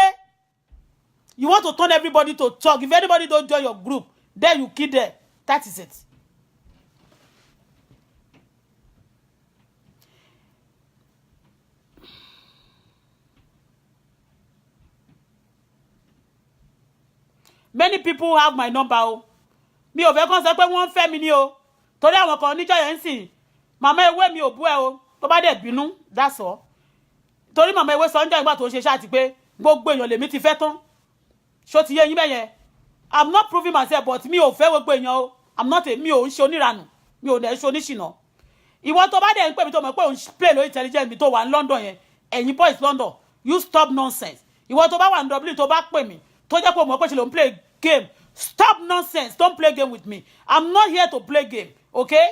You want to turn everybody to talk. If anybody don't join your group, then you kill them. That is it. Many people have my number. Mi ò fẹ́ kàn sọ pé wọ́n fẹ́ mi ni o. Torí àwọn kan níjọ́ yẹn ńsìn. Mama Ewé mi ò bú ẹ o. Tó bá dẹ̀ bínú, that's all. Torí Mama Ewé sọ ńjọ́ ìgbà tó ṣe ṣáàtì pé gbogbo èèyàn lèmi ti fẹ́ tán. Ṣó ti yé yín bẹ́yẹn I'm not proving myself but mi ò fẹ́ gbogbo èèyàn o I'm not mi ò ń ṣe oníranù mi ò dẹ̀ ṣe oníṣìnà ìwọ tó bá dẹ̀ ń pè mí tó mọ̀ pé òun play lórí intelligent mi tó wà ní London yẹn ẹ̀yin boys London you stop nonsense ìwọ tó bá wà ní Dublin tó bá pè mí tó jẹ́ pé òun mọ̀ pé ṣe ló ń play game stop nonsense don't play game with me I'm not here to play game okay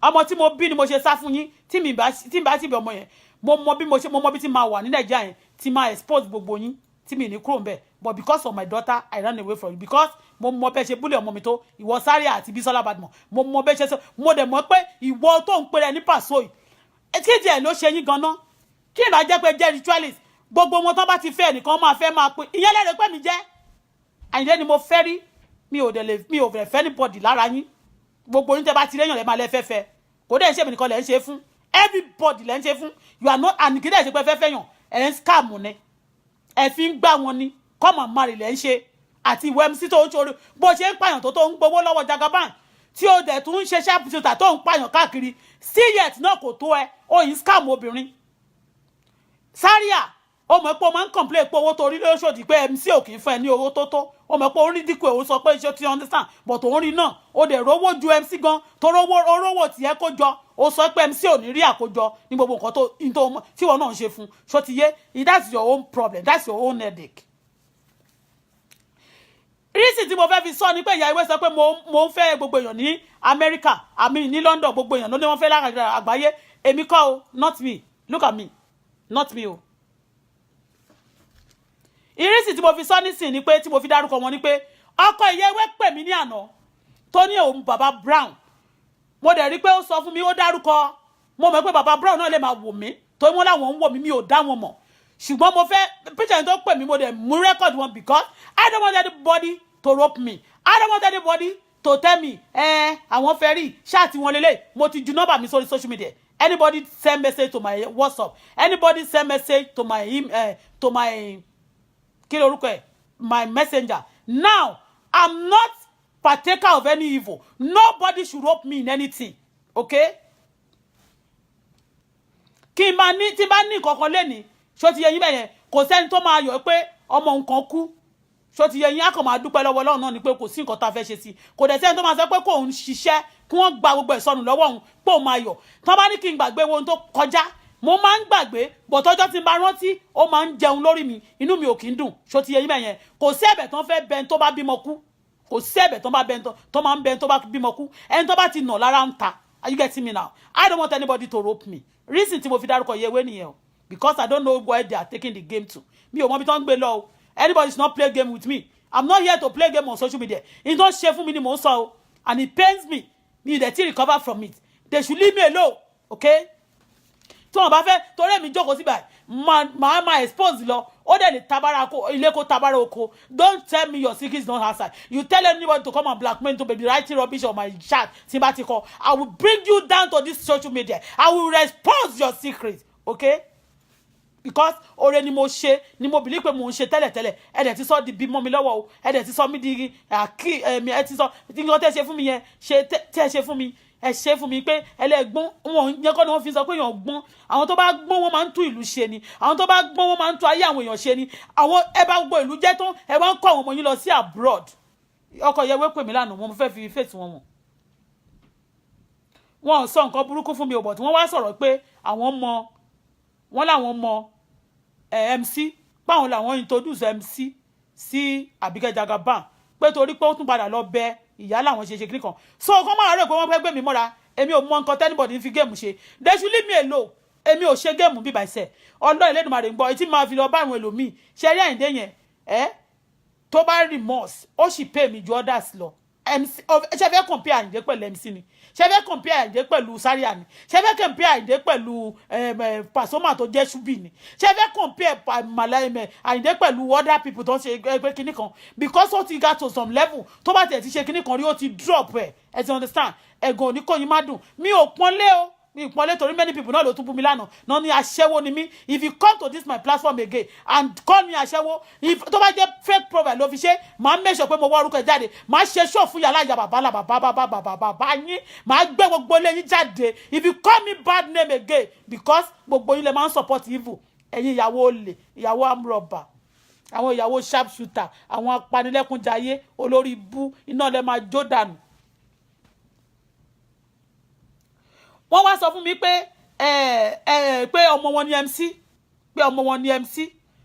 ọmọ tí mo bí ni mo ṣe sá fún yín tí mi bá ti bí ọmọ yẹn mo mọ bí tí máa wà ní Nàìjíríà yẹn tí máa expose gbogbo yín tí mi ní kúrò ńbẹ̀ but because of my daughter I ran away from you because mo mọ bẹ́ẹ̀ ṣe búlẹ̀ ọmọ mi tó ìwọ Zaria àti Bisola Badmus mo mọ bẹ́ẹ̀ ṣe sọ mo dẹ̀ mọ̀ pé ìwọ tó ń pèrè ní Paso yìí kéde ẹ̀ ló ṣe yín ganan kí ìbá jẹ́ pé jẹ́ ritualist gbogbo wọn tó bá ti fẹ́ nìkan máa pé ìyẹn lẹ́rìí pé mi jẹ́ Àyìndé ni mo fẹ́ rí mi ò fẹ́ anybody lára yín gbogbo yín tẹ́ bá ti réyàn lẹ́ máa lẹ́ fẹ́fẹ́ kò dẹ̀ ń ṣe mi nìkan lẹ́ ń ṣe fún everybody lẹ́ ń ṣe fún you are not and kí dẹ̀ ṣe pé fẹ́fẹ́ yàn ẹ̀ ń scam ni ẹ̀ fi ń gbá wọn ni come and marry lẹ́ ń ṣe àti ìwé MC tó ń ṣorí bó ṣe ń pààyàn tó ń gbowó lọ́wọ́ Jagaban tí ó dẹ̀ tún ń ṣe sharp shooter tó ń pààyàn káàkiri still yet náà kò tó ẹ ó yìí scam obìnrin Zaria ó mọ̀ pé ó máa ń complain pé owó tó rí lóṣòdì pé MC ò kì í fún ẹ ní owó tó tó ó mọ̀ pé ó rí dínkù òun sọ pé iṣẹ́ tí understand but òun rí náà ó dẹ̀ rówó ju MC gan tó rówó tiẹ̀ kó jọ ó sọ pé MC ò ní rí àkójọ ní gbogbo nǹkan tí wọn náà ń ṣe fún ṣó ti yé that's your own problem that's your own headache. Reason tí mo fẹ́ fi sọ ni pé ìyá ìwé sọ pé mo ń fẹ́ gbogbo èèyàn ní America àmì ní London gbogbo èèyàn ló ní wọ́n fẹ́ lára àgbáyé èmi kọ́ o not me look at me not me o. Ìrísí tí mo fi sọ nísìn ni pé tí mo fi dárúkọ wọn ni pé ọkọ ìyá ìwé pè mí ní àná tó ní òun bàbá Brown mo dẹ̀ rí pé ó sọ fún mi ó dárúkọ mo mọ̀ pé bàbá Brown náà lè máa wò mí tó wọ́n láwọn ń wò mí mi ò dá wọn mọ̀ ṣùgbọ́n mo fẹ́ picture tó pè mí mo dẹ̀ mú record wọn because I don't want anybody to rope me. I don't want anybody to tell me àwọn fẹ́ rí ṣáàtì wọn lélẹ̀ mo ti ju nọ́mbà mi sórí social media. Anybody send message to my WhatsApp, anybody send message to my kí lorúkọ ẹ̀, my messenger. Now I'm not partaker of any evil. Nobody should rope me in anything, okay? Kí n bá ní tí bá ní kankan lẹ́ni ṣó ti yẹ yín bẹ́yẹn kò sẹ́ni tó máa yọ̀ pé ọmọ nǹkan kú ṣó ti yẹ yín á kàn máa dúpẹ́ lọ́wọ́ Ọlọ́run náà ni pé kò sí nǹkan tá a fẹ́ ṣe sí kò dẹ̀ sẹ́ni tó máa sọ pé kò ń ṣiṣẹ́ kí wọ́n gba gbogbo ìsọnù lọ́wọ́ òun pé òun máa yọ̀ tán bá ní kí n gbàgbé ohun tó kọjá mo máa ń gbàgbé bọ̀tọ́jọ́ tí n bá rántí ó máa ń jẹun lórí mi inú mi ò kì í dùn ṣó ti yẹ yín bẹ́yẹn kò sí ẹ̀bẹ̀ tán fẹ́ bẹ́ẹ̀ tó bá bímọ kú kò sí ẹ̀bẹ̀ tán bá bẹ́ẹ̀ tó máa ń bẹ́ẹ̀ tó bá bímọ kú ẹni tó bá ti nà lára ń ta. Are you getting me now? I don't want anybody to rope me. Reason tí mo fi dárúkọ Yewé nìyẹn o because I don't know where they are taking the game to. Mi ò mọ bí tán gbé lọ o. Anybody is not play game with me. I'm not here to play game on social media. It don't ṣe fún mi ni mò ń sọ o and it pains me. Mi dey still recover from it. They should leave me alone, okay? Tí wọ́n bá fẹ́ torí èmi jókòó síbẹ̀ máa expose lọ ó dẹ̀ lè tabara ko ilé kó tabara oko. Don't tell me your secrets don't outside. You tell anybody to come and blackmail to be writing rubbish on my chat tí bá ti kọ. I will bring you down to this social media. I will expose your secrets, okay? Because ore ni mo ṣe ni mo believe pé mo ń ṣe tẹ́lẹ̀tẹ́lẹ̀ ẹ dẹ̀ ti sọ di bí mọ́ mi lọ́wọ́ o ẹ dẹ̀ ti sọ mí di ẹ ti sọ tí nǹkan tẹ́ ṣe fún mi yẹn tẹ́ ṣe fún mi ẹ ṣe fún mi pé ẹlẹ́gbọ́n wọn yẹn kọ́ ni wọ́n fi sọ pé èèyàn gbọ́n àwọn tó bá gbọ́n wọn máa ń tún ìlú ṣe ni àwọn tó bá gbọ́n wọn máa ń tún ayé àwọn èèyàn ṣe ni àwọn ẹ bá gbogbo ìlú jẹ́ tán ẹ wá ń kọ́ àwọn ọmọ yín lọ sí abroad ọkọ Yewé pè mí lánàá mo fẹ́ fi fèsì wọn wọn sọ nǹkan burúkú fún mi ò bọ̀ tí wọ́n wá sọ̀rọ̀ pé àwọn mọ wọ́n láwọn mọ MC páwọn làwọn introduce MC sí Àbíkẹ́ Jagaban pé torí pé ó tún padà lọ bẹ ìyá làwọn ṣe kíní kan so kọ́ máa rẹ̀ pé wọ́n fẹ́ gbé mi mọ́ra èmi ò mọ nǹkan tẹ́nibọ̀dì fi géèmù ṣe they should leave me alone èmi ò ṣe géèmù bíbà ẹsẹ̀ ọlọ́ Elédùmarè ń gbọ́ etí máa fi lọ bá àwọn ẹlòmíì ṣe rí Àyìndé yẹn tó bá remorse ó sì pay mi ju others lọ MC ṣe fẹ́ compare Àyìndé pẹ̀lú MC ni ṣe fẹ́ compare Àyìndé pẹ̀lú Zaria ni ṣe fẹ́ compare Àyìndé pẹ̀lú Pasuma tó jẹ́ ṣubí ni ṣe fẹ́ compare Àyìndé pẹ̀lú other people tó ń ṣe ẹgbẹ́ kinní kan because ó ti get to some level tó bá tẹ̀ ti ṣe kinní kan rí ó ti drop ẹ ti understand ẹ̀gàn oníkóyin má dùn mi ò pọ́nlé o mi ò pọ́nlé torí many people náà ló tún bú mi lánàá náà ní aṣẹ́wó ni mí if you come to this my platform again and call me aṣẹ́wó if tó bá jẹ́ fake profile ló fi ṣe máa make sure pé mo wá orúkọ jáde máa ṣe show fún yàrá ìyá bàbá yín máa gbé gbogbo ilé yín jáde if you call me bad name again because gbogbo yín lè máa ń support evil ẹ̀yin ìyàwó olè ìyàwó amrọ̀bà àwọn ìyàwó sharpshooter àwọn apanilẹ́kúnjayé olórí ibú iná lè máa jó dànù. wọ́n wá sọ fún mi pé pé ọmọ wọn ní MC pé ọmọ wọn ní MC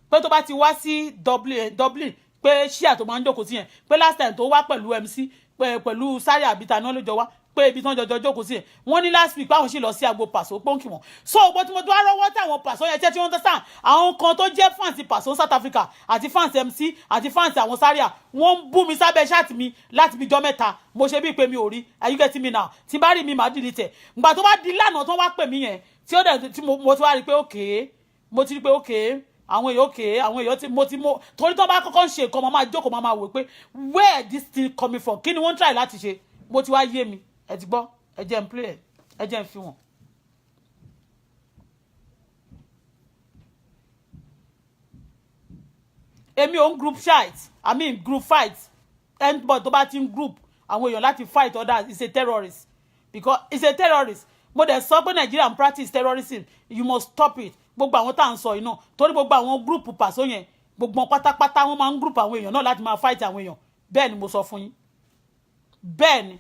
pé tó bá ti wá sí Dublin pé ṣíà tó máa ń jókòó sí yẹn pé last time tó wá pẹ̀lú MC pẹ̀lú Zaria àbíta náà ló jọ wá pé ibi tán jọjọ jókòó sí yẹn wọ́n ní last week báwọn sì lọ sí agbo Paso pọ́ǹkì wọn so bó ti mo tó wá rọ́wọ́ táwọn Paso yẹn jẹ́ tí wọ́n tẹ́ sàn àwọn kan tó jẹ́ fans Paso South Africa àti fans MC àti fans àwọn Zaria wọ́n ń bú mi sábẹ́ ṣáàtì mi láti bí jọ́ mẹ́ta mo ṣe bíi pé mi ò rí are you getting me now tí bá rí mi màá delete ìgbà tó bá di lánàá tó wá pè mí yẹn tí ó dẹ̀ tí mo ti wá rí pé okay mo ti rí pé okay àwọn èèyàn tí mo torí tó bá kọ́kọ́ ń ṣe nǹkan máa jókòó máa wò pé where this thing coming from kí ni wọ́n ń try láti ṣe mo ti wá yé mi ẹ ti gbọ́ ẹ jẹ́ n play ẹ jẹ́ n fi wọ̀n. èmi ò ń group fight I mean group fight anybody tó bá ti ń group àwọn èèyàn láti fight others is a terrorist because it's a terrorist mo dẹ̀ sọ pé Nigerian practice terrorism you must stop it gbogbo àwọn tá à ń sọ yìí náà torí gbogbo àwọn group Paso yẹn gbogbo pátápátá wọ́n máa ń group àwọn èèyàn náà láti máa fight àwọn èèyàn bẹ́ẹ̀ ni mo sọ fún yín bẹ́ẹ̀ ni.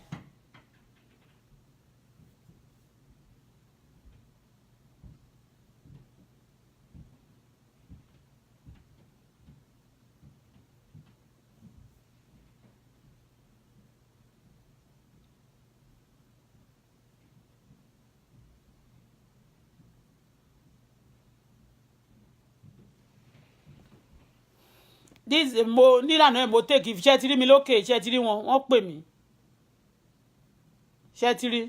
This mo nílànà mo take if ṣe ti rí mi lókè ṣe ti rí wọ́n pè mí ṣe ti rí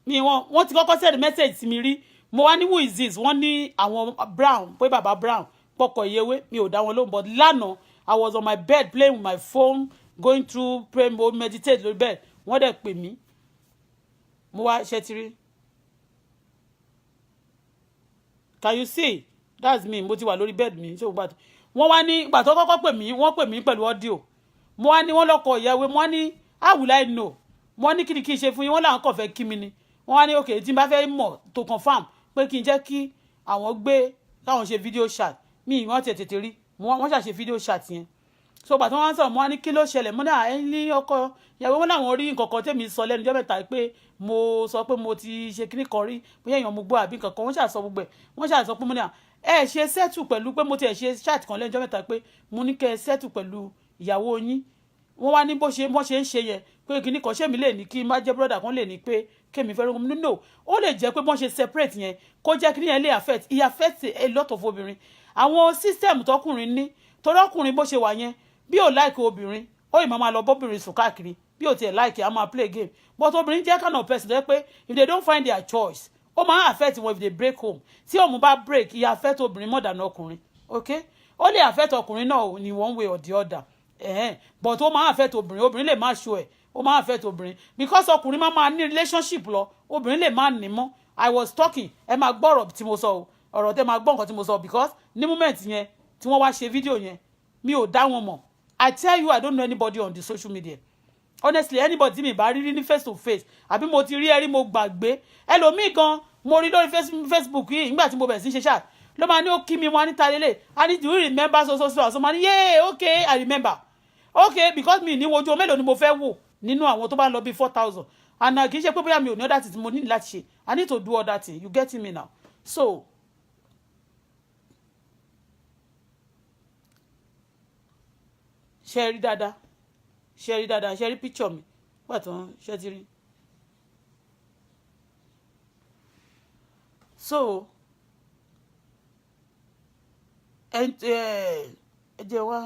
mi wọ́n ti kọ́kọ́ send message sí mi rí mo wá ní who is this wọ́n ní àwọn Brown pé bàbá Brown pọkọ ìyẹwé mi ò dá wọn lóhùn but lánàá I was on my bed playing with my phone going through pray mo meditate lórí bed wọ́n dẹ̀ pè mí mo wá ṣẹ́tìrí can you see that's me mo ti wà lórí bed mi ṣé o gbà tó wọ́n wá ní ìgbà tó kọ́kọ́ pè mí wọ́n pè mí pẹ̀lú audio mo wá ní wọ́n lọ́kọ ìyàwó mo wá ní how will I know mo ní kí ni kí n ṣe fún yín wọ́n làwọn kàn fẹ́ kí mi ni wọ́n wá ní okay tí n bá fẹ́ mọ̀ to confirm pé kí n jẹ́ kí àwọn gbé káwọn ṣe video chat mi wọ́n tètè rí wọ́n ṣàṣe video chat yẹn so gbà tí wọ́n sọ̀rọ̀ mo wá ní kí ló ṣẹlẹ̀ mo ní ní ọkọ ìyàwó wọn làwọn rí nǹkan kan tèmi sọ lẹ́nu ọjọ́ mẹ́ta pé mo sọ pé mo ti ṣe kíní kan rí bóyá èèyàn mo gbọ́ àbí nǹkan kan wọ́n ṣàṣọ gbogbo ẹ̀ wọ́n ṣàṣọ pé mo ní ẹ ṣe settle pẹ̀lú pé mo ti ẹ̀ ṣe chat kan lẹ́nu ọjọ́ mẹ́ta pé mo ní kẹ́ ẹ settle pẹ̀lú ìyàwó yín wọ́n wá ní bó ṣe ń ṣe yẹn pé kíní kan ṣé mi lè ní kí n má jẹ́ brother kan lè ní pé kémi fẹ́ rọ́gùn no ó lè jẹ́ pé bọ́n ṣe separate yẹn kó jẹ́ kíní yẹn lè affect a lot of obìnrin àwọn system tọkùnrin ní torí ọkùnrin bó ṣe wà yẹn bí ò like obìnrin ó ì máa lọ bọ́bìnrin sùn káàkiri bí ò tiẹ̀ like a máa play game but obìnrin jẹ́ kind of person tó yẹ pé if they don't find their choice ó máa affect wọn if they break home tí òun bá break ìyà affect obìnrin more than ọkùnrin okay ó lè affect ọkùnrin náà ní one way or the other but ó máa affect obìnrin lè má show ẹ̀ ó máa affect obìnrin because ọkùnrin máa ní relationship lọ obìnrin lè má ní mọ́ I was talking ẹ máa gbọ́ ọ̀rọ̀ tí mo sọ ọ̀rọ̀ tẹ́ máa gbọ́ nǹkan tí mo sọ because ní moment yẹn tí wọ́n wá ṣe fídíò yẹn mi ò dá wọn mọ̀ I tell you I don't know anybody on the social media honestly anybody tí mi bá rí ní face to face àbí mo ti rí ẹrí mo gbàgbé ẹlòmíì gan mo rí lórí Facebook yìí nígbà tí mo bẹ̀rẹ̀ sí ṣe ṣáà ló máa ní ó kí mi wọn ní talélẹ̀ I need to remember so máa ní yeah okay I remember okay because mi ní wojú mélòó ni mo fẹ́ wò nínú àwọn tó bá lọ bí 4,000 and kì í ṣe pé bóyá mi ò ní other thing mo ní láti ṣe I need to do other thing you get me now so ṣe rí dáadáa ṣe rí picture mi pàtó ṣe ti rí so ẹ jẹ́ wá.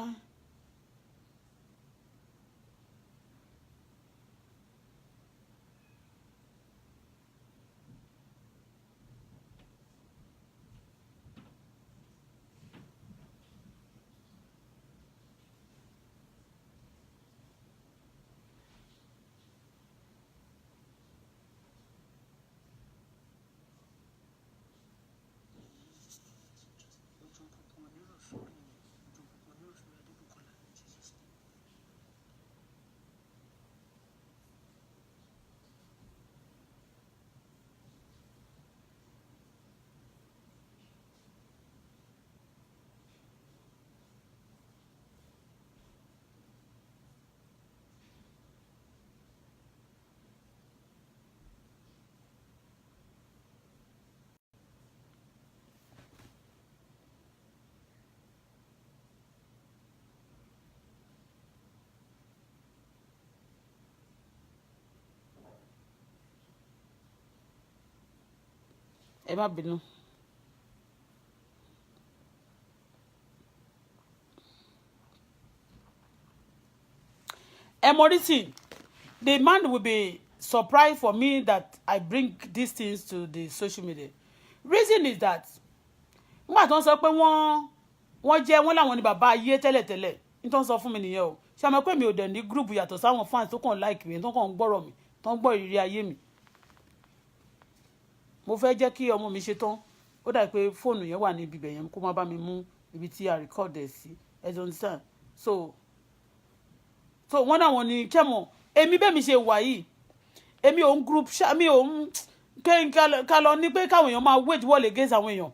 Ẹ má bínú. Emorisi, the man will be surprised for me that I bring these things to the social media. Reason is that nígbà tó ń sọ pé wọ́n jẹ́ wọ́n láwọn ní bàbá ayé tẹ́lẹ̀tẹ́lẹ̀ nítorí sọ fún mi nìyẹn o ṣe àmọ́ pé mi ò dẹ̀ ní group yàtọ̀ sáwọn fans tó kàn like mi tó kàn ń gbọ́rọ̀ mi tó ń gbọ́ ìrírí ayé mi. Mo fẹ́ jẹ́ kí ọmọ mi ṣe tán ó dà pé fóònù yẹn wà ní ibi bẹ̀ yẹn kó má bá mi mú ibi tí a record ẹ̀ sí ẹ don understand so wọ́n náà wọ́n ní kẹ́mọ̀ èmi bẹ́ẹ̀ mi ṣe wà yìí èmi ò ń group mi ò ń ká lọ ní pé káwọn èèyàn máa wage war against àwọn èèyàn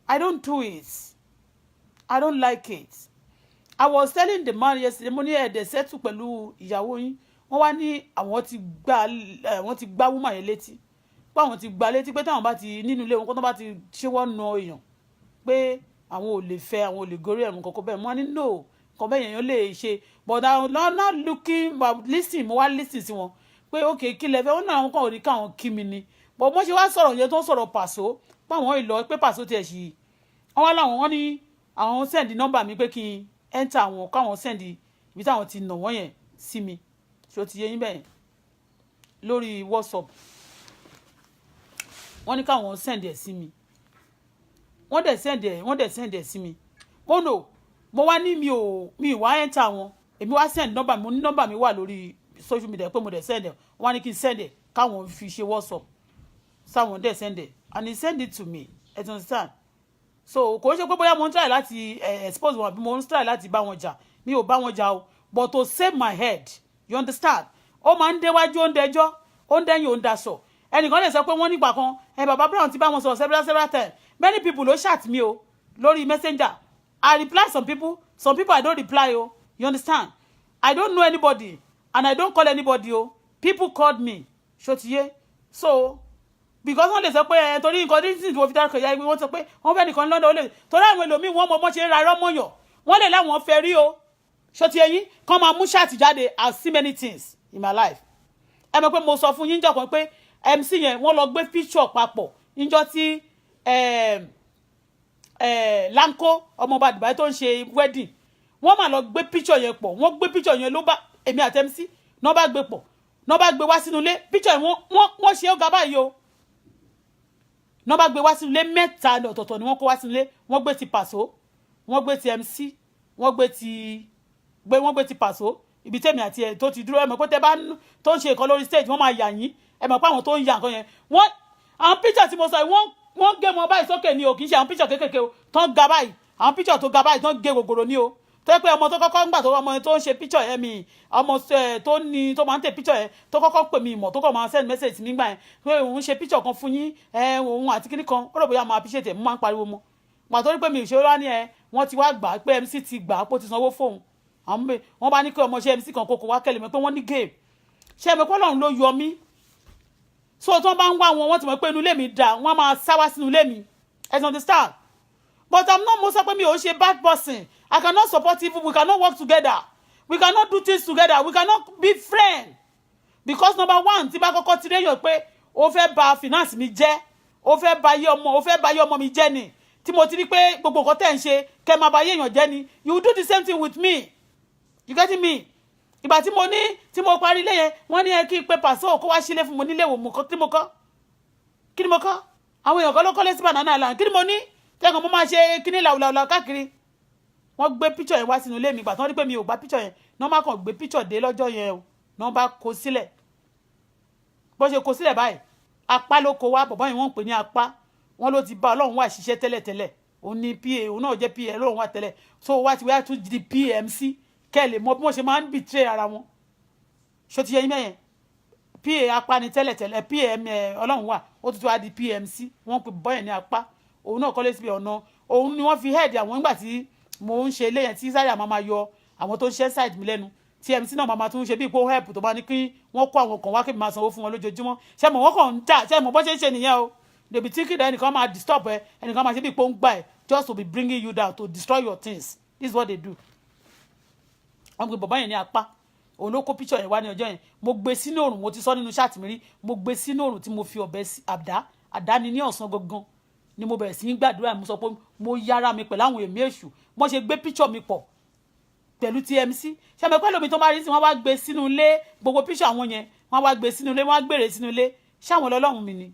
I don't do it I don't like it I was telling the man yesterday mo ní ẹ̀ẹ́dẹ̀ settle pẹ̀lú ìyàwó yín wọ́n wá ní àwọn ti gbá woman yẹn létí pé àwọn ti gbá létí pé táwọn bá ti nínú ilé wọn kó tó bá ti ṣé wọ́n na èèyàn pé àwọn ò lè fẹ́ àwọn ò lè gorí ẹ̀rùn kankan bẹ́ẹ̀ mo ní no kan bẹ́ẹ̀ èèyàn lè ṣe but I'm not looking but listen mo wá listen sí wọn pé okay kí lẹ fẹ́ wọn náà wọn kàn rí káwọn kí mi ni but mo ṣe wá sọ̀rọ̀ yẹn tó ń sọ̀rọ̀ Paso páwọn ìlọ pé Paso tiẹ̀ ṣì wọ́n wá láwọn wọ́n ní àwọn send number mi pé kí n enter àwọn káwọn send ibi táwọn ti nà wọ́n yẹn sí mi ṣó ti yé yín bẹ́ẹ̀ lórí WhatsApp wọ́n ní káwọn send ẹ̀ sí mi wọ́n dẹ̀ send ẹ̀ sí mi mo wá ní mi wá enter wọn èmi wá send number mo ní number mi wà lórí social media pé mo dẹ̀ send ẹ̀ wọ́n ní kí n send ẹ̀ káwọn fi ṣe WhatsApp sáwọn dẹ̀ send ẹ̀ and he send it to me you understand so kò ṣe pé bóyá mo ń try láti expose wọn àbí mo ń try láti bá wọn jà mi ò bá wọn jà o but to save my head you understand ó máa ń déwájú ó ń dẹjọ́ ó ń dẹ́yìn ó ń daṣọ ẹnìkan lè sọ pé wọ́n nígbà kan bàbá Brown ti bá wọn sọ̀rọ̀ several times many people ló chat mi o lórí messenger I reply some people I don't reply o you understand I don't know anybody and I don't call anybody o people called me ṣòtìyé so because wọ́n lè sọ pé torí nǹkan tí mo fi dárúkọ ìyá ìwé wọ́n sọ pé wọ́n fẹ́ nìkan lọ́dọ̀ ó lè torí àwọn ẹlòmíì wọ́n mọ̀ ṣe ń ra rọ́mọ̀yàn wọ́n lè láwọn fẹ́ rí o ṣòtìyé yín kàn máa mú ṣáàtì jáde I see many things in my life ẹ mọ̀ pé mo sọ fún yín jọ kan pé MC yẹn wọ́n lọ gbé picture papọ̀ níjọ́ tí Lanko ọmọọba Dubai tó ń ṣe wedding wọ́n máa lọ gbé picture yẹn pọ̀ wọ́n gbé picture yẹn ló bá èmi àti MC náà bá gbé pọ̀ náà bá gbé wá sínú ilé picture yẹn wọ́n ṣe é ga báyìí o náà bá gbé wá sínú ilé mẹ́ta ọ̀tọ̀ọ̀tọ̀ ni wọ́n kó wá sínú ilé wọ́n gbé ti Paso wọ́n gbé ti MC wọ́n gbé ti Paso ibi tèmi àti ẹ̀ tó ti dúró ẹ mọ̀ pé tẹ bá tó ń ṣe nǹkan lórí stage wọ́n máa yà yín ẹ mọ̀ pé àwọn tó ń ya nǹkan yẹn wọ́n àwọn picture tí mo sọ wọ́n gé wọn báyìí sókè ni o kì í ṣe àwọn picture kékèké o tó ń ga báyìí àwọn picture tó ga báyìí tó ń gé gògòrò ni o tó yẹ pé ọmọ tó kọ́kọ́ ń gbà tó ọmọ tó ń ṣe picture yẹn mi ọmọ tó máa ń tẹ picture yẹn tó kọ́kọ́ pè mí ìmọ̀ tó kọ́ máa send message mi gbà yẹn pé òun ṣe picture kan fún yín òun àti kíní kan ó rò bóyá máa appreciate mo máa ń pariwo mọ́ pàtó rí pé mi ìṣòro wá ní wọ́n ti wá gbà pé MC ti gbà pé ó ti sanwó fóun wọ́n bá ní kí ọmọ ṣe MC kan kókó wá kẹ́lẹ̀ mọ́ pé wọ́n ní game ṣé ẹ̀mí pé Ọlọ́run ló yọ mí so tí wọ́n bá ń wá wọn wọ́n ti mọ̀ pé inú ilé mi dà wọ́n máa sá wá sínú ilé mi ẹ ti understand but I'm not mo sọ pé mi ò ṣe bad person I cannot support evil we cannot work together we cannot do things together we cannot be friends because number one tí bá kọ́kọ́ ti réyàn pé ó fẹ́ bà finance mi jẹ́ ó fẹ́ bà ayé ọmọ mi jẹ́ ni tí mo ti rí pé gbogbo nǹkan tẹ́ ń ṣe kẹ́ máa bà ayé èèyàn jẹ́ ni you do the same thing with me you getting me ìgbà tí mo parí ilé yẹn wọ́n ní kí pé Paso kó wá sílé fún mo nílé wò mo kọ́ tí mo kọ́ kí ni mo kọ́ àwọn èèyàn kan ló kọ́lé sí Banana Island kí ni mo ní tẹ́kàn mo máa ṣe kíní làwùlàwùlà káàkiri wọ́n gbé picture yẹn wá sínú ilé mi ìgbà tí wọ́n rí pé mi ò gba picture yẹn náà má kàn gbé picture dé lọ́jọ́ yẹn o náà bá kó sílẹ̀ bó ṣe kó sílẹ̀ báyìí apá ló kó wá bọ̀bọ́ yẹn wọ́n ń pè ní apá wọ́n ló ti bá Ọlọ́run wà ṣiṣẹ́ tẹ́lẹ̀tẹ́lẹ̀ òun ní PA òun náà jẹ́ PA Ọlọ́run wà tẹ́lẹ̀ so wá ti wá tún di PMC kẹ́lẹ̀ mọ bí wọ́n ṣe máa ń betray ara wọn ṣó ti yẹ yín mẹ́yẹn PA apá ni tẹ́lẹ̀tẹ́lẹ̀ PM Ọlọ́run wà ó tún wá di PMC wọ́n pè bọ́yẹ̀ ní apá òun náà kọ́lé síbi ọ̀nà òun ni wọ́n fi head àwọn nígbà tí mo ń ṣe léyìn tí sáyà máa yọ àwọn tó ń ṣe side mi lẹ́nu TMC náà máa tún ṣe bí ipò help tó bá ní kí wọ́n kó àwọn kan wá kí mi máa sanwó fún wọn lójoojúmọ́ ṣé mo wọ́n kàn ń tà ṣé mo bọ́ ṣe ń ṣe nìyẹn o dèbí tí kìdá ẹnìkan máa disturb ẹ ẹnìkan máa ṣe bí ipò ń gbà ẹ just to be bringing you down to destroy your things this is what they do. wọ́n gbé bàbá yẹn ní apá òun ló kó picture yẹn wá ní ọjọ́ yẹn mo gbé sínú òrùn mo ti sọ nínú ṣáàtì mi rí mo gbé sínú òrùn tí mo fi ọ̀bẹ àdá ni ní ọ̀sán gangan ni mo bẹ̀rẹ̀ sí í gbàdúrà mo sọ pé mo yára mi pẹ̀lú àwọn èmi èṣù mo ṣe gbé picture mi pọ̀ pẹ̀lú TMC ṣé mo pẹ́ lómi tó bá rí sí wọ́n wá gbé sínú ilé gbogbo picture àwọn yẹn wọ́n wá gbé sínú ilé wọ́n wá gbèrè sínú ilé ṣáwọn ọlọ́run mi ni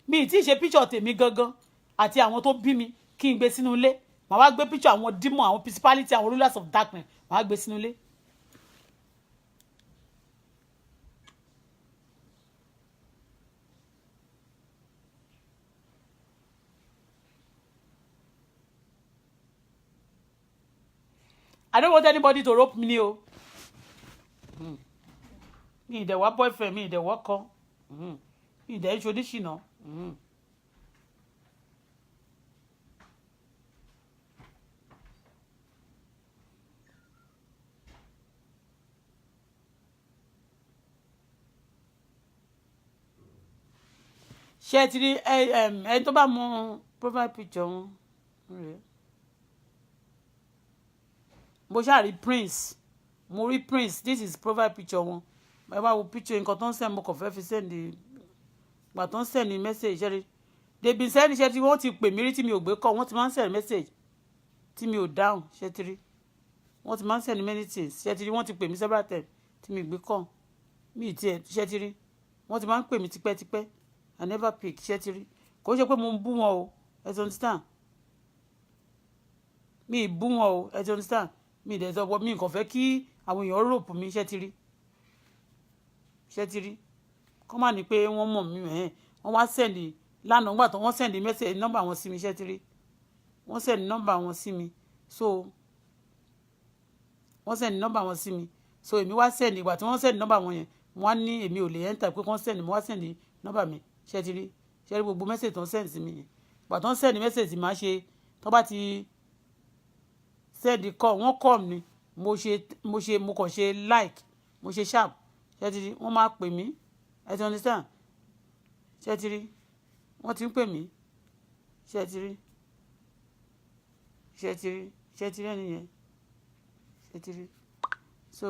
mi ì tí ì ṣe picture tèmi gangan àti àwọn tó bí mi kí n gbé sínú ilé màá wá gbé picture àwọn demon àwọn principality àwọn rulers of darkness màá wá gbé sínú ilé. I don't want anybody to rope me o. Mi ìdẹ̀ wá boyfriend mi ìdẹ̀ wọ́kọ. Mi ìdẹ̀ ìṣoníṣìnà. Ṣé ti rí ẹni tó bá mọ profile picture wọn rèé. Mo ṣáà rí Prince mo rí Prince this is profile picture wọn ẹ bá wo picture nǹkan tó ń send mo kàn fẹ́ fi send gbà tó ń send message ṣẹ́rí they been send ṣẹ́ tí wọ́n ti pè mí rí tí mi ò gbé kọ́ wọ́n ti máa ń send message tí mi ò dáhùn ṣẹ́ tí rí wọ́n ti máa ń send many things ṣẹ́ tí rí wọ́n ti pè mí several times tí mi ò gbé kọ́ mi ì tiẹ̀ ṣẹ́ tí rí wọ́n ti máa ń pè mí tipẹ́tipẹ́ I never pick ṣé ti rí kò ṣe pé mo ń bú wọn o ẹ ti understand mi ì bú wọn o ẹ ti understand mi ì dẹ̀ sọ mi kàn fẹ́ kí àwọn èèyàn ròpù mi ṣé ti rí kọ́ máa ní pé wọ́n mọ̀ mí wọ́n wá sẹ́ndì lánàá nígbà tó wọ́n sẹ́ndì mẹ́sẹ̀ nọ́mbà wọn sí mi ṣé ti rí wọ́n sẹ́ndì nọ́mbà wọn sí mi so wọ́n sẹ́ndì nọ́mbà wọn sí mi so èmi wá sẹ́ndì ìgbà tí wọ́n sẹ́ndì nọ́mbà wọn yẹn wọ́n á ní èmi ò lè ẹ́ńtà pé kán sẹ́ndì mo wá sẹ́ndì nọ́mbà mi ṣé ti rí gbogbo mẹ́sẹ̀ tó ń sẹ́ndì sí mi yẹn ìgbà tó ń sẹ́ndì mẹ́sẹ̀ sí máa ṣe tó bá ti sẹ́ndì kọ́ wọ́n kọ́ mi mo kàn ṣe like mo ṣe sharp ṣé ti rí wọ́n máa pè mí ẹ ti understand ṣé ti rí wọ́n ti ń pè mí ṣé ti rí ẹni yẹn ṣé ti rí so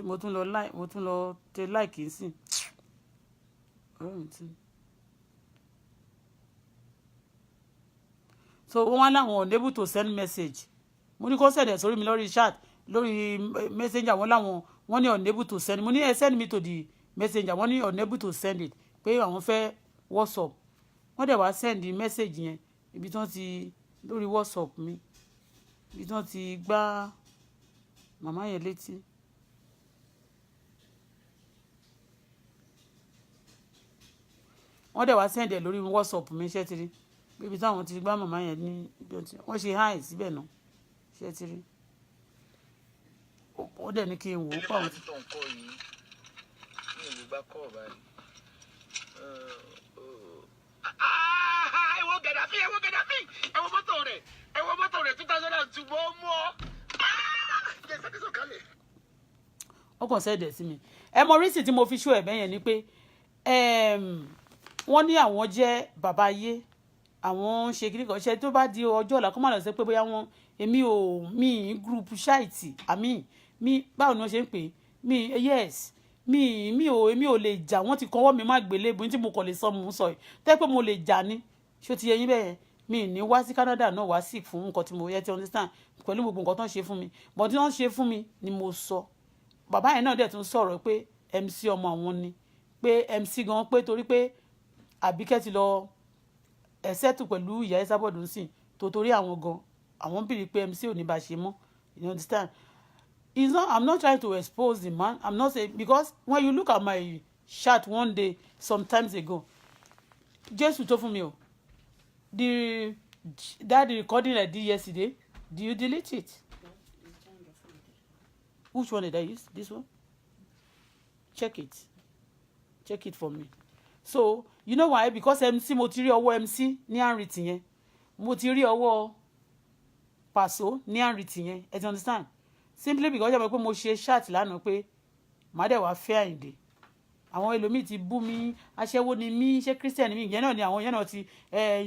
mo tún lọ tẹ like sí so wọ́n wá láwọn unable to send message mo ní kó send ẹ̀ sórí mi lórí chat lórí messenger wọ́n ní unable to send mo ní ẹ send me to the messenger wọ́n ní unable to send it pé àwọn fẹ́ whatsapp wọ́n dẹ̀ wá send message yẹn ibi tí wọ́n ti lórí whatsapp mi ibi tí wọ́n ti gbá màmá yẹn létí. wọ́n dẹ̀ wá send ẹ̀ lórí whatsapp mi ṣé ti rí ibi táwọn ti gbá màmá yẹn ní wọ́n ṣe hi síbẹ̀ náà ṣé ti rí ó dẹ̀ ní kí n wò ó pàwọn. ẹwọ Gaddafi ẹwọ mọ́tò rẹ̀ 2002 mọ́ ó kàn sẹ́ẹ̀dẹ̀ sí mi ẹ mọ rísì tí mo fi ṣó ẹ̀bẹ̀ yẹn ni pé wọ́n ní àwọn jẹ́ bàbá ayé àwọn ṣe kiri kan ṣe tó bá di ọjọ́ ọ̀la kó má lọ sí pé bóyá wọn mi group ṣáìtì àmì mi báwo ni wọ́n ṣe ń pè yes èmi ò lè jà wọ́n ti kọ́wọ́ mi má gbélé ibi tí mo kàn lè sọ mò ń sọ yìí tẹ́ pé mo lè jà ní ṣó ti yẹ yín bẹ́ẹ̀ mi ní wá sí Canada náà wá sí fún nǹkan tí mo yẹ ti understand pẹ̀lú gbogbo nǹkan tó ń ṣe fún mi but tí wọ́n ṣe fún mi ni mo sọ bàbá yẹn náà dẹ̀ tún sọ̀rọ̀ pé MC ọmọ àwọn ni pé MC gan pé torí pé Àbíkẹ́ ti lọ ẹ̀sẹ̀tù pẹ̀lú ìyá Esabod ń sìn tó torí àwọn gan àwọn bìrì pé MC ò ní bá ṣe mọ́ you understand I'm not trying to expose the man I'm not saying because when you look at my chat one day sometimes ago Jésù tó fún mi o the recording I did yesterday do you delete it? Which one did I use? This one? Check it for me. So you know why? Because MC mo ti rí ọwọ́ MC ní àrìtì yẹn mo ti rí ọwọ́ Paso ní àrìtì yẹn ẹ ti understand simply because ọjọ́ pé mo ṣe chat lánàá pé màá dẹ̀ wá fẹ́ Àyìndé àwọn ẹlòmíì ti bú mi aṣẹ́wó ni mí ṣé Christian ni mí ìyẹn náà ni àwọn yẹn náà ti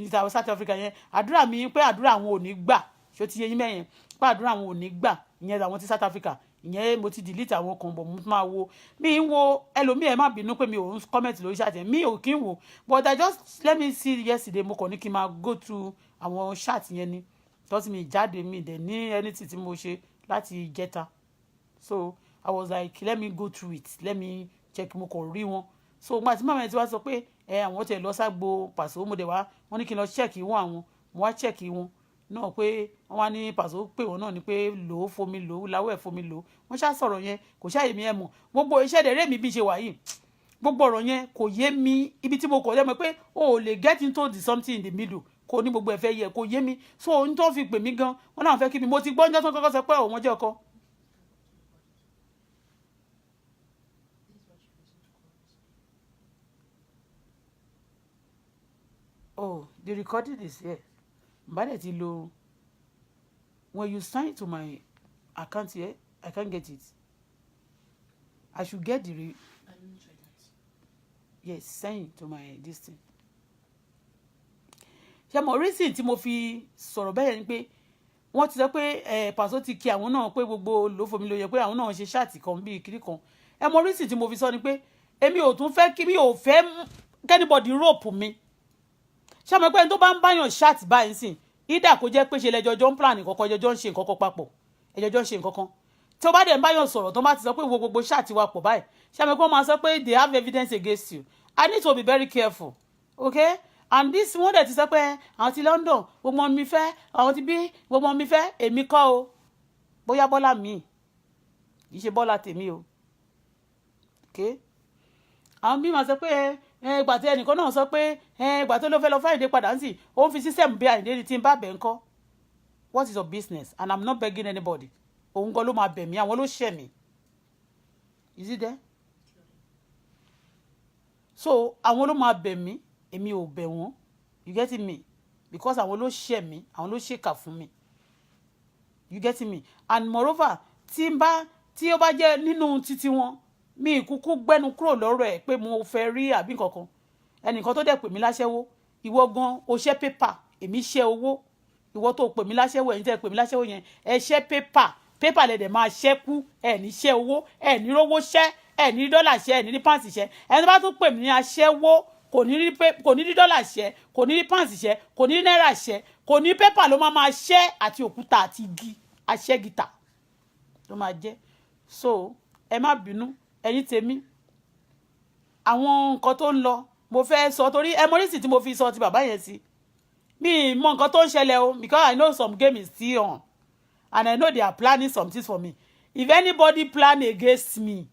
ìtàwọn South Africa yẹn àdúrà mi pé àdúrà àwọn ò ní gbà ṣó ti yẹ yín mẹ́yẹn pé àdúrà àwọn ò ní gbà ìyẹn àwọn ti South Africa ìyẹn mo ti delete àwọn kan bọ̀ mo máa wo mi ń wo ẹlòmíì ẹ má bínú pé mi ò ń comment lórí chat yẹn mi ò kí ń wo but I just let me see yesterday mo kàn ní kí n máa go through àwọn chat yẹn ni because mi jáde mi dẹ̀ ní anything tí mo ṣe láti ìjẹta so I was like let me go through it let me check mo kàn rí wọn so nígbà tí màmá yẹn ti wá sọ pé àwọn tẹ̀ lọ ságbo Pàṣọ mo dẹ̀ wá wọ́n ní kí n lọ check wọn àwọn mo wá check wọn náà pé wọ́n wá ní Pàṣọ pé wọ́n náà ni pé lò ó fomi lò ó láwọ̀ ẹ̀ fomi lò ó wọ́n ṣá sọ̀rọ̀ yẹn kò ṣáà yé mi ẹ̀ mọ̀ gbogbo iṣẹ́ dẹ̀rẹ́ mi bí ṣe wà yìí gbogbo ọ̀rọ̀ yẹn kò yé mi ibi tí mo kọ̀ lẹ́mọ̀ pé o ò lè get into the something in the middle kò ní gbogbo ẹ̀fẹ́ yẹ kò yé mi so ohun tó fi pè mí gan wọ́n náà fẹ́ kí mi mo ti gbọ́ ọjọ́ tó kọ́kọ́ sọ pé òun jẹ́ ọkọ. Oh, the recording is here. But when you sign to my account here, I can't get it. I should get the yes, sign to my this thing. Ṣé mo reason tí mo fi sọ̀rọ̀ bẹ́ẹ̀ ni pé wọ́n ti sọ pé Pàṣọ ti kí àwọn náà pé gbogbo lófòmí ló yẹ pé àwọn náà ṣe ṣáàtì kan bíi kiri kan. Ẹ mo reason tí mo fi sọ ni pé èmi ò tún fẹ́ kí mi ò fẹ́ anybody rope mi. Ṣé mo pé ẹni tó bá ń báyàn ṣáàtì báyìí sìn ìdá kò jẹ́ pé ṣe lẹ́jọ́jọ́ ń plan nǹkan kan ẹjọ́jọ́ ń ṣe nǹkan kan papọ̀ ẹjọ́jọ́ ń ṣe nǹkan kan tí ó bá dẹ̀ ń báyàn sọ̀rọ̀ tó bá ti sọ pé gbogbo ṣáàtì wa pọ̀ báyìí ṣé mo pé wọ́n máa sọ pé they have evidence against you I need to be very careful, okay? And this one that is up there, àti London, gbogbo mi fẹ́, àwọn ti bí, gbogbo mi fẹ́, èmi kọ́ o. Bóyá Bọ́lá mi. Kì í ṣe Bọ́lá tèmi o. Okay? Àwọn bí ma sọ pé ìgbà tí ẹnìkan náà sọ pé ìgbà tó ló fẹ́ lọ fáìdé padà ń sì, ó ń fi system bí àìdé ni tí ń bá bẹ̀ ń kọ́. What is your business? And I'm not begging anybody. Òun gan ló máa bẹ̀ mí, àwọn ló ṣẹ̀ mí. Is it there? So àwọn ló máa bẹ̀ mí, èmi ò bẹ̀ wọ́n. You get me? Because àwọn ló ṣẹ̀ mí, àwọn ló ṣèkà fún mi. You get me? And moreover, tí ó bá jẹ́ nínú títí wọn, mi kúkú gbẹ́nu kúrò lọ́rọ̀ ẹ̀ pé mo fẹ́ rí àbí nǹkankan. Ẹnìkan tó dẹ̀ pè mí láṣẹ́wó, ìwọ gan o ṣẹ́ pépà, èmi ṣẹ́ owó. Ìwọ tó pè mí láṣẹ́wó, ẹ̀yin tẹ́ pè mí láṣẹ́wó yẹn, ẹ ṣẹ́ pépà lẹ dẹ̀ máa ṣẹ́kú, ẹ ní ṣẹ́ owó, ẹ ní rówó ṣẹ́, ẹ ní dọ́là ṣẹ́, ẹ ní pàǹsì ṣẹ́. Ẹni tó bá tún pè mí ní aṣẹ́wó kò ní rí dọ́là ṣẹ́, kò ní rí pàǹsì ṣẹ́, kò ní rí náírà ṣẹ́, kò ní pépà ló máa ṣẹ́ àti òkúta àti igi aṣẹ́gìtà ló máa jẹ́. So ẹ má bínú ẹ̀yin tèmi, àwọn nǹkan tó ń lọ mo fẹ́ sọ torí ẹ mọ́rísì tí mo fi sọ ti bàbá yẹn sí. Mi mọ nǹkan tó ń ṣẹlẹ̀ o, because I know some game is still on and I know they are planning some things for me. If anybody plan against me,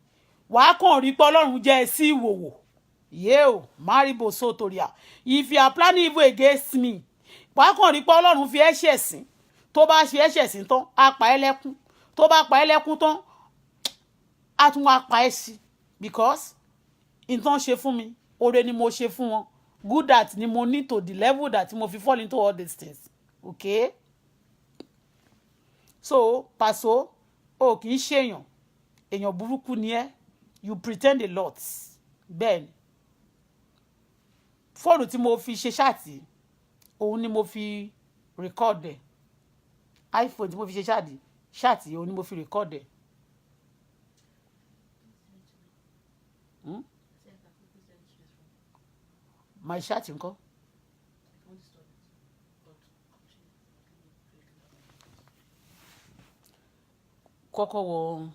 wàá kàn rí pé Ọlọ́run jẹ́ ẹ sí ìwòwò. Yeo, Maribo Sotoria. If you are planning evil against me, wàá kàn rí pé Ọlọ́run fi ẹ̀ṣẹ̀ sìn. Tó bá ṣe ẹ̀ṣẹ̀ sìn tán, á pa ẹ́ lẹ́kún. Tó bá pa ẹ́ lẹ́kún tán, á tún wá pa ẹ́ sí. Because nǹkan ṣe fún mi, oore ni mo ṣe fún wọn. Good that ni mo need to the level that mo fi fall into all these things. Okay? So, Paso, o kì í ṣèyàn. Èèyàn burúkú ni ẹ́. You pretend a lot. Bẹ́ẹ̀ni. Fóònù tí mo fi ṣe ṣáàtì, òun ni mo fi record ẹ̀. iPhone tí mo fi ṣe ṣáàtì, òun ni mo fi record ẹ̀. My chat ńkọ́? Kọ́kọ́ wọ,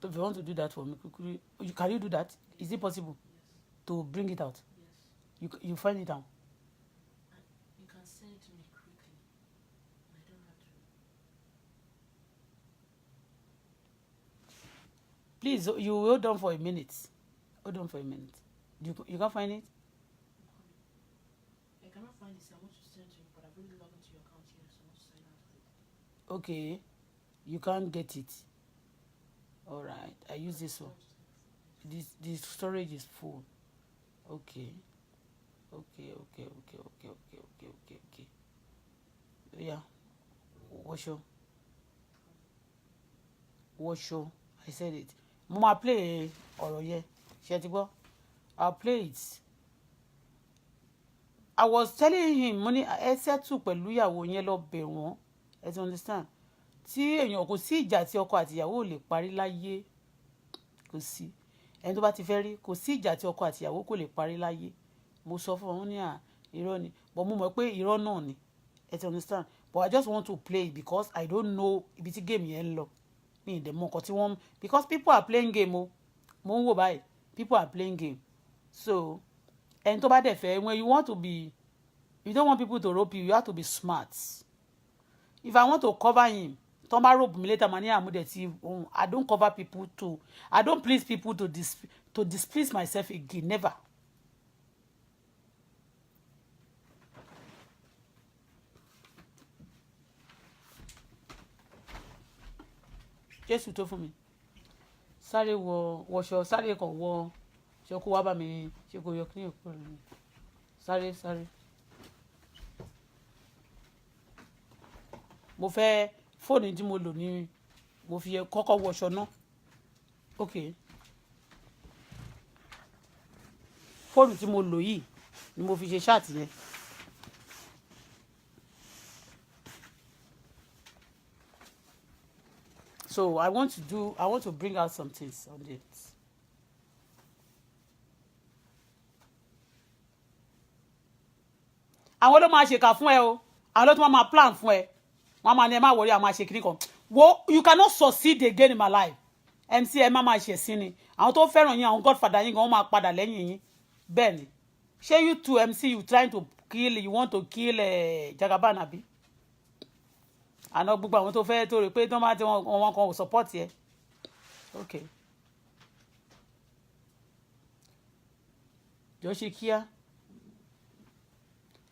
if you want to do that for me, can you do that? Is it possible to bring it out? You find it out. You can send it to me quickly. I don't have to. Please, you hold on for a minute. Hold on for a minute. You can't find it? I cannot find this. I want to send to you, but I've already logged into your account here, so I want to sign out of it. Okay. You can't get it. All right. I use this one. This storage is full. Okay. Okay. Yeah. Wash your. I said it. Mama play ọ̀rọ̀ yẹn. Ṣé ti gbọ́? I'll play it. I was telling him, money ẹ settle pẹ̀lú ìyàwó yẹn lọ bẹ̀ wọ́n. You understand? Tí èèyàn kò sí ìjà tí ọkọ àti ìyàwó lè parí láyé. Kò sí. Ẹni tó bá ti fẹ́ rí, kò sí ìjà tí ọkọ àti ìyàwó kò lè parí láyé. Mo sọ fún wọn ní irọ́ ni. But mo mọ̀ pé irọ́ náà ni. You understand? But I just want to play because I don't know ibi tí game yẹn ń lọ. Mi dẹ̀ mọ̀ nǹkan tí wọ́n, because people are playing game o. Mo ń wò báyìí. People are playing game. So, ẹni tó bá dẹ̀ fẹ́, when you want to be, you don't want people to rope you have to be smart. If I want to cover him, tó bá rope mi later, mani àmúdẹ̀ tí I don't cover people to, I don't please people to displease myself again, never. Jésù tó fún mi. Sáré wọṣọ, sáré kan wọ ṣe kó wá bá mi ṣe kó yọ kíní òkú rẹ̀. Sáré. Mo fẹ́ fóònù tí mo lò ní mo fi kọ́kọ́ wọṣọ náà. Okay. Fóònù tí mo lò yìí ni mo fi ṣe ṣáàtì yẹn. So I want to bring out some things on it. Àwọn ló máa ṣèkà fún ẹ o. Àwọn ló tún máa plan fún ẹ. Wọ́n máa ní ẹ má worry, a máa ṣe kíní kan. You cannot succeed again in my life. MC ẹ má máa ṣe sí ni. Àwọn tó fẹ́ràn yín, àwọn godfather yín gan wọ́n máa padà lẹ́yìn yín. Bẹ́ẹ̀ ni. Share you to MC, you trying to kill, you want to kill Jagaban abi? Àná gbogbo àwọn tó fẹ́ tó rè pé tó máa ti wọn kan ò support yẹ. Okay. Jọ́sí kíá.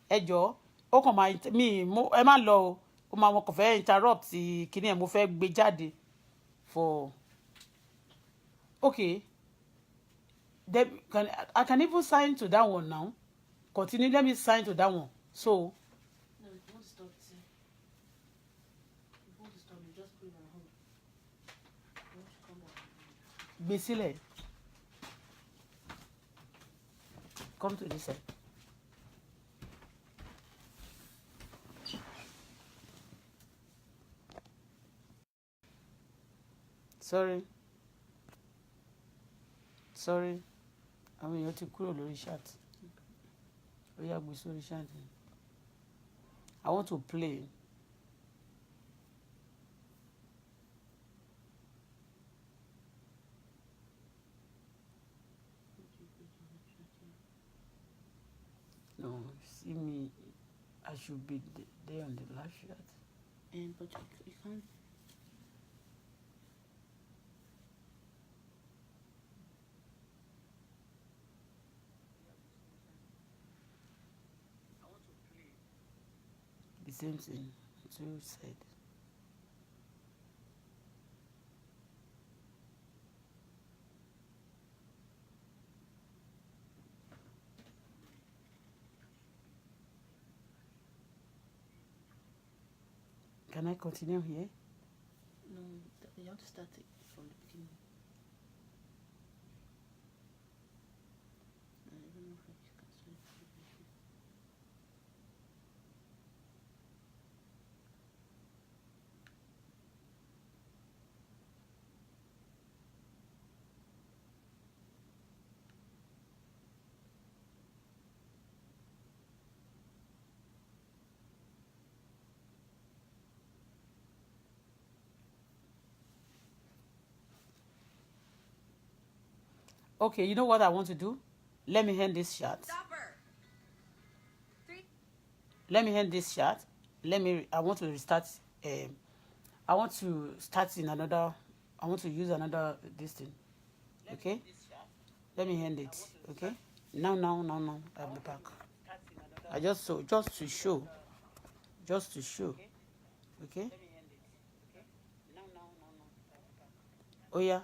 Ẹ jọ̀ọ́, ó kàn máa ẹ má lọ o. Ó máa wọn kàn fẹ́ interrupt kíní ẹ̀ mo fẹ́ gbé jáde for. Okay. I can even sign to that one now. Continue, let me sign to that one. So. No, if you want to stop it, if you want to stop it, just put it on hold. You want to come back. Gbé sílẹ̀. Come to this side. Sorry. Àwọn èèyàn ti kúrò lórí chat. Ó yá gbé sórí chat. I want to play. No, see me. I should be there on the live chat. But you can't. The same thing. Two said. Can I continue here? No, you have to start it from the beginning. I don't know if I can start it. Okay, you know what I want to do? Let me end this chat. Let me end this chat. I want to restart. I want to start in another. I want to use another this thing. Okay? Let me end it. Okay? Now. I'll be back. I just to show. Okay? Oh yeah.